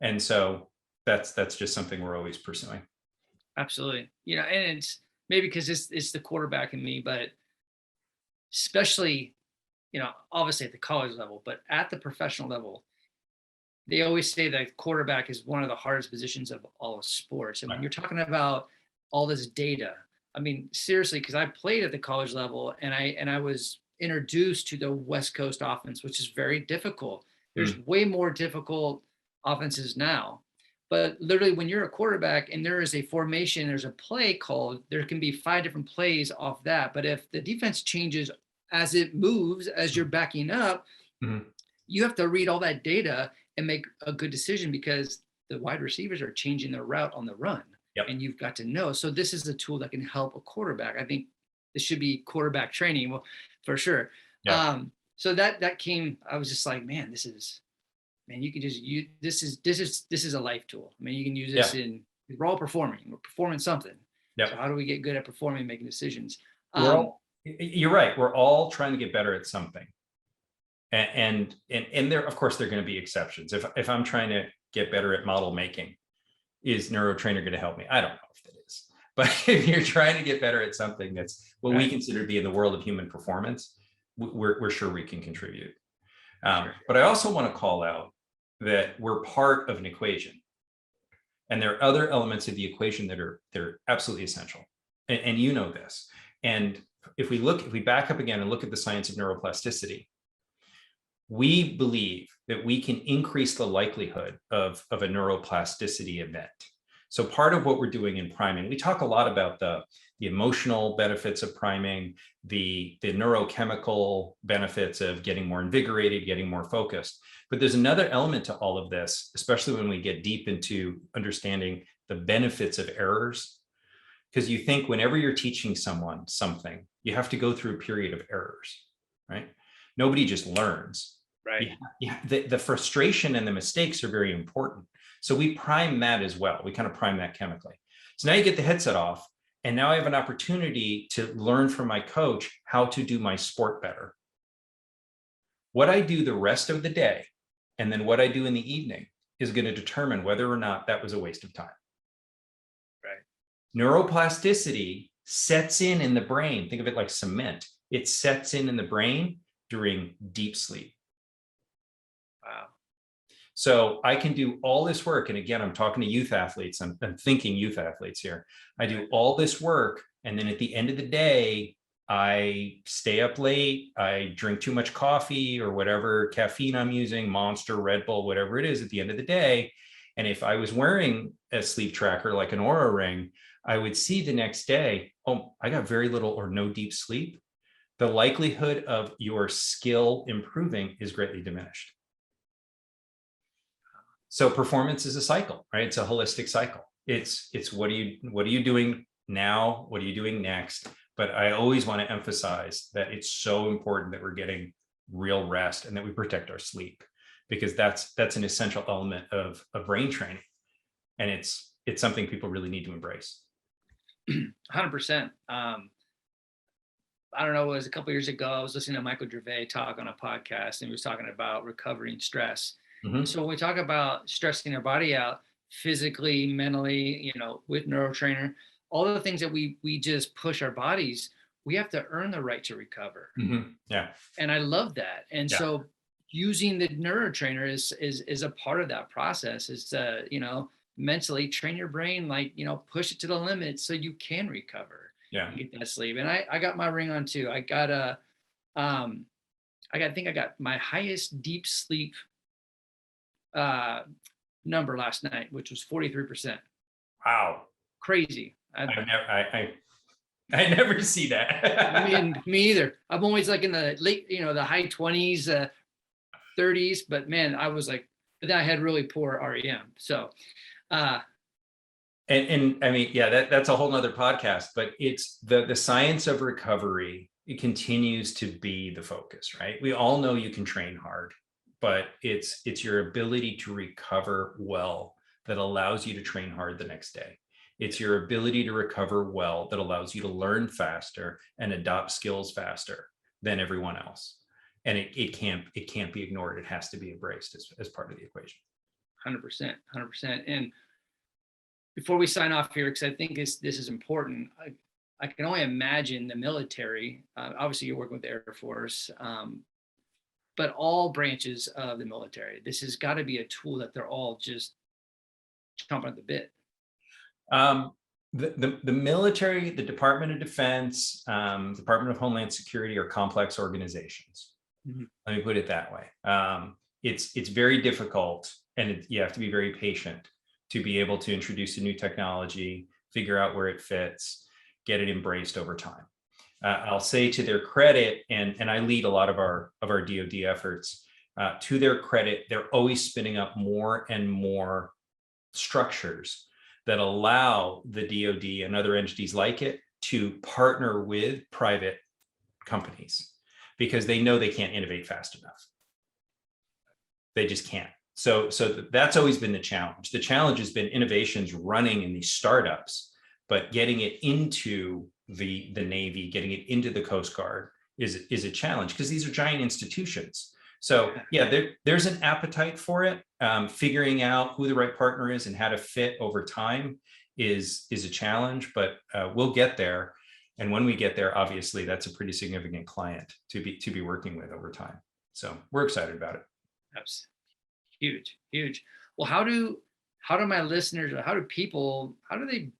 Speaker 2: And so that's just something we're always pursuing.
Speaker 1: Absolutely. And it's maybe because it's the quarterback in me, but especially, obviously at the college level, but at the professional level, they always say that quarterback is one of the hardest positions of all of sports. And when you're talking about all this data, I mean, seriously, because I played at the college level and I was introduced to the West Coast offense, which is very difficult. There's way more difficult offenses now. But literally, when you're a quarterback and there is a formation, there's a play called, there can be 5 different plays off that. But if the defense changes as it moves, as you're backing up, you have to read all that data and make a good decision because the wide receivers are changing their route on the run. And you've got to know. So this is a tool that can help a quarterback. I think this should be quarterback training, well, for sure. So that came, I was just like, man, you can just use, this is a life tool. I mean, you can use this we're all performing, we're performing something. So how do we get good at performing, making decisions?
Speaker 2: You're right. We're all trying to get better at something. And there, of course, there are going to be exceptions. If I'm trying to get better at model making, is NeuroTrainer going to help me? I don't know if it is. But if you're trying to get better at something that's what we consider to be in the world of human performance, we're sure we can contribute. But I also want to call out that we're part of an equation. And there are other elements of the equation that they're absolutely essential. And you know this. And if we back up again and look at the science of neuroplasticity, we believe that we can increase the likelihood of a neuroplasticity event. So part of what we're doing in priming, we talk a lot about the emotional benefits of priming, the neurochemical benefits of getting more invigorated, getting more focused. But there's another element to all of this, especially when we get deep into understanding the benefits of errors. Because you think whenever you're teaching someone something, you have to go through a period of errors, right? Nobody just learns. Right. The frustration and the mistakes are very important. So we prime that as well. We kind of prime that chemically. So now you get the headset off, and now I have an opportunity to learn from my coach how to do my sport better. What I do the rest of the day, and then what I do in the evening is going to determine whether or not that was a waste of time. Right. Neuroplasticity sets in the brain. Think of it like cement. It sets in the brain during deep sleep. Wow. So I can do all this work. And again, I'm talking to youth athletes. I'm thinking youth athletes here. I do all this work. And then at the end of the day, I stay up late. I drink too much coffee or whatever caffeine I'm using, Monster, Red Bull, whatever it is at the end of the day. And if I was wearing a sleep tracker like an Oura Ring, I would see the next day, oh, I got very little or no deep sleep. The likelihood of your skill improving is greatly diminished. So performance is a cycle, right? It's a holistic cycle. It's what are you doing now? What are you doing next? But I always want to emphasize that it's so important that we're getting real rest and that we protect our sleep, because that's an essential element of brain training. And it's something people really need to embrace.
Speaker 1: 100%. I don't know, it was a couple of years ago, I was listening to Michael Gervais talk on a podcast, and he was talking about recovering stress. So when we talk about stressing our body out physically, mentally, with NeuroTrainer, all the things that we just push our bodies, we have to earn the right to recover. And I love that. And so using the NeuroTrainer is a part of that process, is to, mentally train your brain, like, push it to the limit so you can recover. Get that sleep. And I got my ring on too. I think I got my highest deep sleep number last night, which was 43%. Wow. Crazy.
Speaker 2: I never see that.
Speaker 1: I mean, me either. I'm always like in the late, the high 20s, 30s, but man, I was like, but then I had really poor REM. So,
Speaker 2: and I mean, that's a whole nother podcast, but it's the science of recovery. It continues to be the focus, right? We all know you can train hard, but it's your ability to recover well that allows you to train hard the next day. It's your ability to recover well that allows you to learn faster and adopt skills faster than everyone else. And it can't be ignored. It has to be embraced as part of the equation.
Speaker 1: 100%. And before we sign off here, because I think this is important, I can only imagine the military. Obviously, you're working with the Air Force, but all branches of the military. This has got to be a tool that they're all just chomping at the bit.
Speaker 2: The military, the Department of Defense, Department of Homeland Security are complex organizations.
Speaker 1: Mm-hmm.
Speaker 2: Let me put it that way. It's very difficult, and you have to be very patient to be able to introduce a new technology, figure out where it fits, get it embraced over time. I'll say to their credit, and I lead a lot of our DoD efforts. To their credit, they're always spinning up more and more structures that allow the DoD and other entities like it to partner with private companies, because they know they can't innovate fast enough. They just can't. So that's always been the challenge. The challenge has been innovations running in these startups, but getting it into the Navy, getting it into the Coast Guard is a challenge, because these are giant institutions. So yeah, there's an appetite for it. Figuring out who the right partner is and how to fit over time is a challenge, but we'll get there. And when we get there, obviously, that's a pretty significant client to be working with over time. So we're excited about it.
Speaker 1: That's huge. Well, how do my listeners, or how do they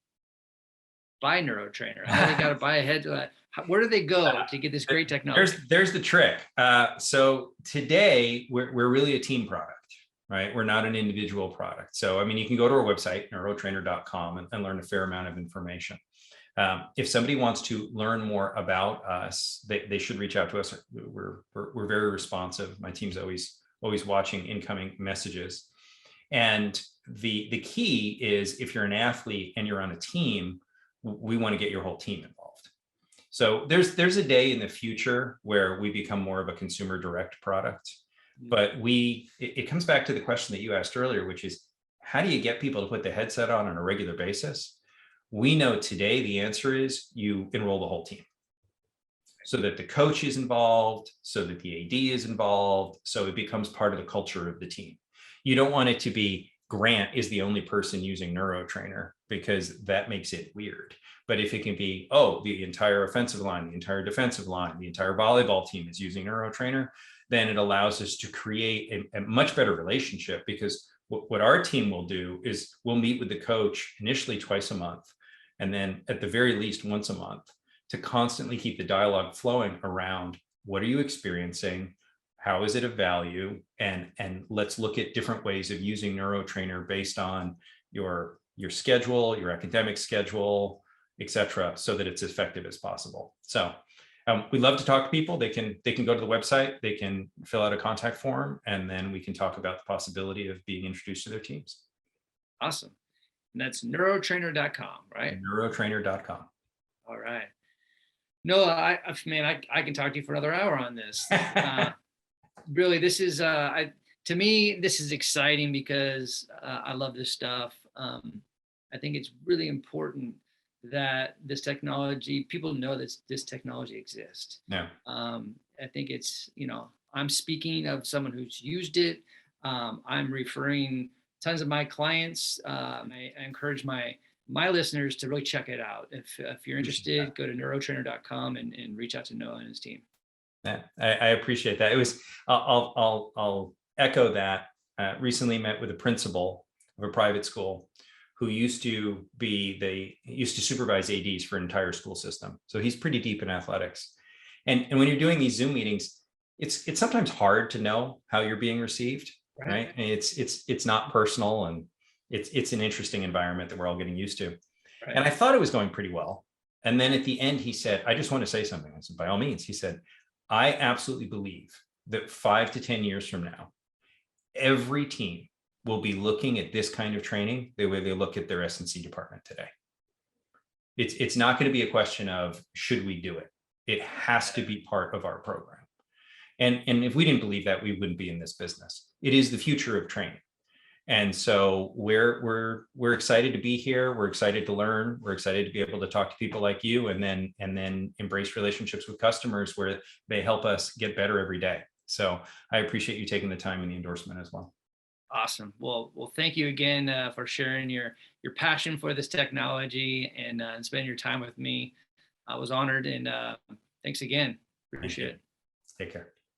Speaker 1: buy NeuroTrainer? How do they got to buy ahead to that? Where do they go to get this great technology?
Speaker 2: There's the trick. So today we're really a team product, right? We're not an individual product. So, I mean, you can go to our website, neurotrainer.com, and learn a fair amount of information. If somebody wants to learn more about us, they should reach out to us. We're very responsive. My team's always watching incoming messages. And the key is, if you're an athlete and you're on a team, we want to get your whole team involved. So there's a day in the future where we become more of a consumer direct product, but it comes back to the question that you asked earlier, which is, how do you get people to put the headset on a regular basis? We know today the answer is you enroll the whole team, so that the coach is involved, so that the AD is involved, so it becomes part of the culture of the team. You don't want it to be Grant is the only person using NeuroTrainer, because that makes it weird. But if it can be, the entire offensive line, the entire defensive line, the entire volleyball team is using NeuroTrainer, then it allows us to create a much better relationship, because what our team will do is we'll meet with the coach initially twice a month, and then at the very least once a month, to constantly keep the dialogue flowing around, what are you experiencing? How is it of value? And let's look at different ways of using NeuroTrainer based on your schedule, your academic schedule, et cetera, so that it's as effective as possible. So we love to talk to people. They can go to the website, they can fill out a contact form, and then we can talk about the possibility of being introduced to their teams.
Speaker 1: Awesome. And that's neurotrainer.com, right?
Speaker 2: Neurotrainer.com.
Speaker 1: All right. No, I can talk to you for another hour on this. Really, this is to me, this is exciting, because I love this stuff. I think it's really important that this technology, people know that this technology exists.
Speaker 2: Yeah.
Speaker 1: I think it's, I'm speaking of someone who's used it. I'm referring tons of my clients. I encourage my listeners to really check it out. If you're interested, go to neurotrainer.com and reach out to Noah and his team.
Speaker 2: Yeah, I appreciate that. It was, I'll echo that. Recently met with a principal of a private school who used to supervise ADs for an entire school system. So he's pretty deep in athletics. And when you're doing these Zoom meetings, it's sometimes hard to know how you're being received, right? And it's not personal, and it's an interesting environment that we're all getting used to. Right. And I thought it was going pretty well. And then at the end, he said, I just want to say something. I said, by all means. He said, I absolutely believe that 5 to 10 years from now, every team will be looking at this kind of training the way they look at their S&C department today. It's not going to be a question of, should we do it? It has to be part of our program. And if we didn't believe that, we wouldn't be in this business. It is the future of training. And so we're excited to be here. We're excited to learn. We're excited to be able to talk to people like you, and then embrace relationships with customers where they help us get better every day. So I appreciate you taking the time and the endorsement as well.
Speaker 1: Awesome. Well, thank you again for sharing your passion for this technology and spending your time with me. I was honored, and thanks again. Appreciate it.
Speaker 2: Take care.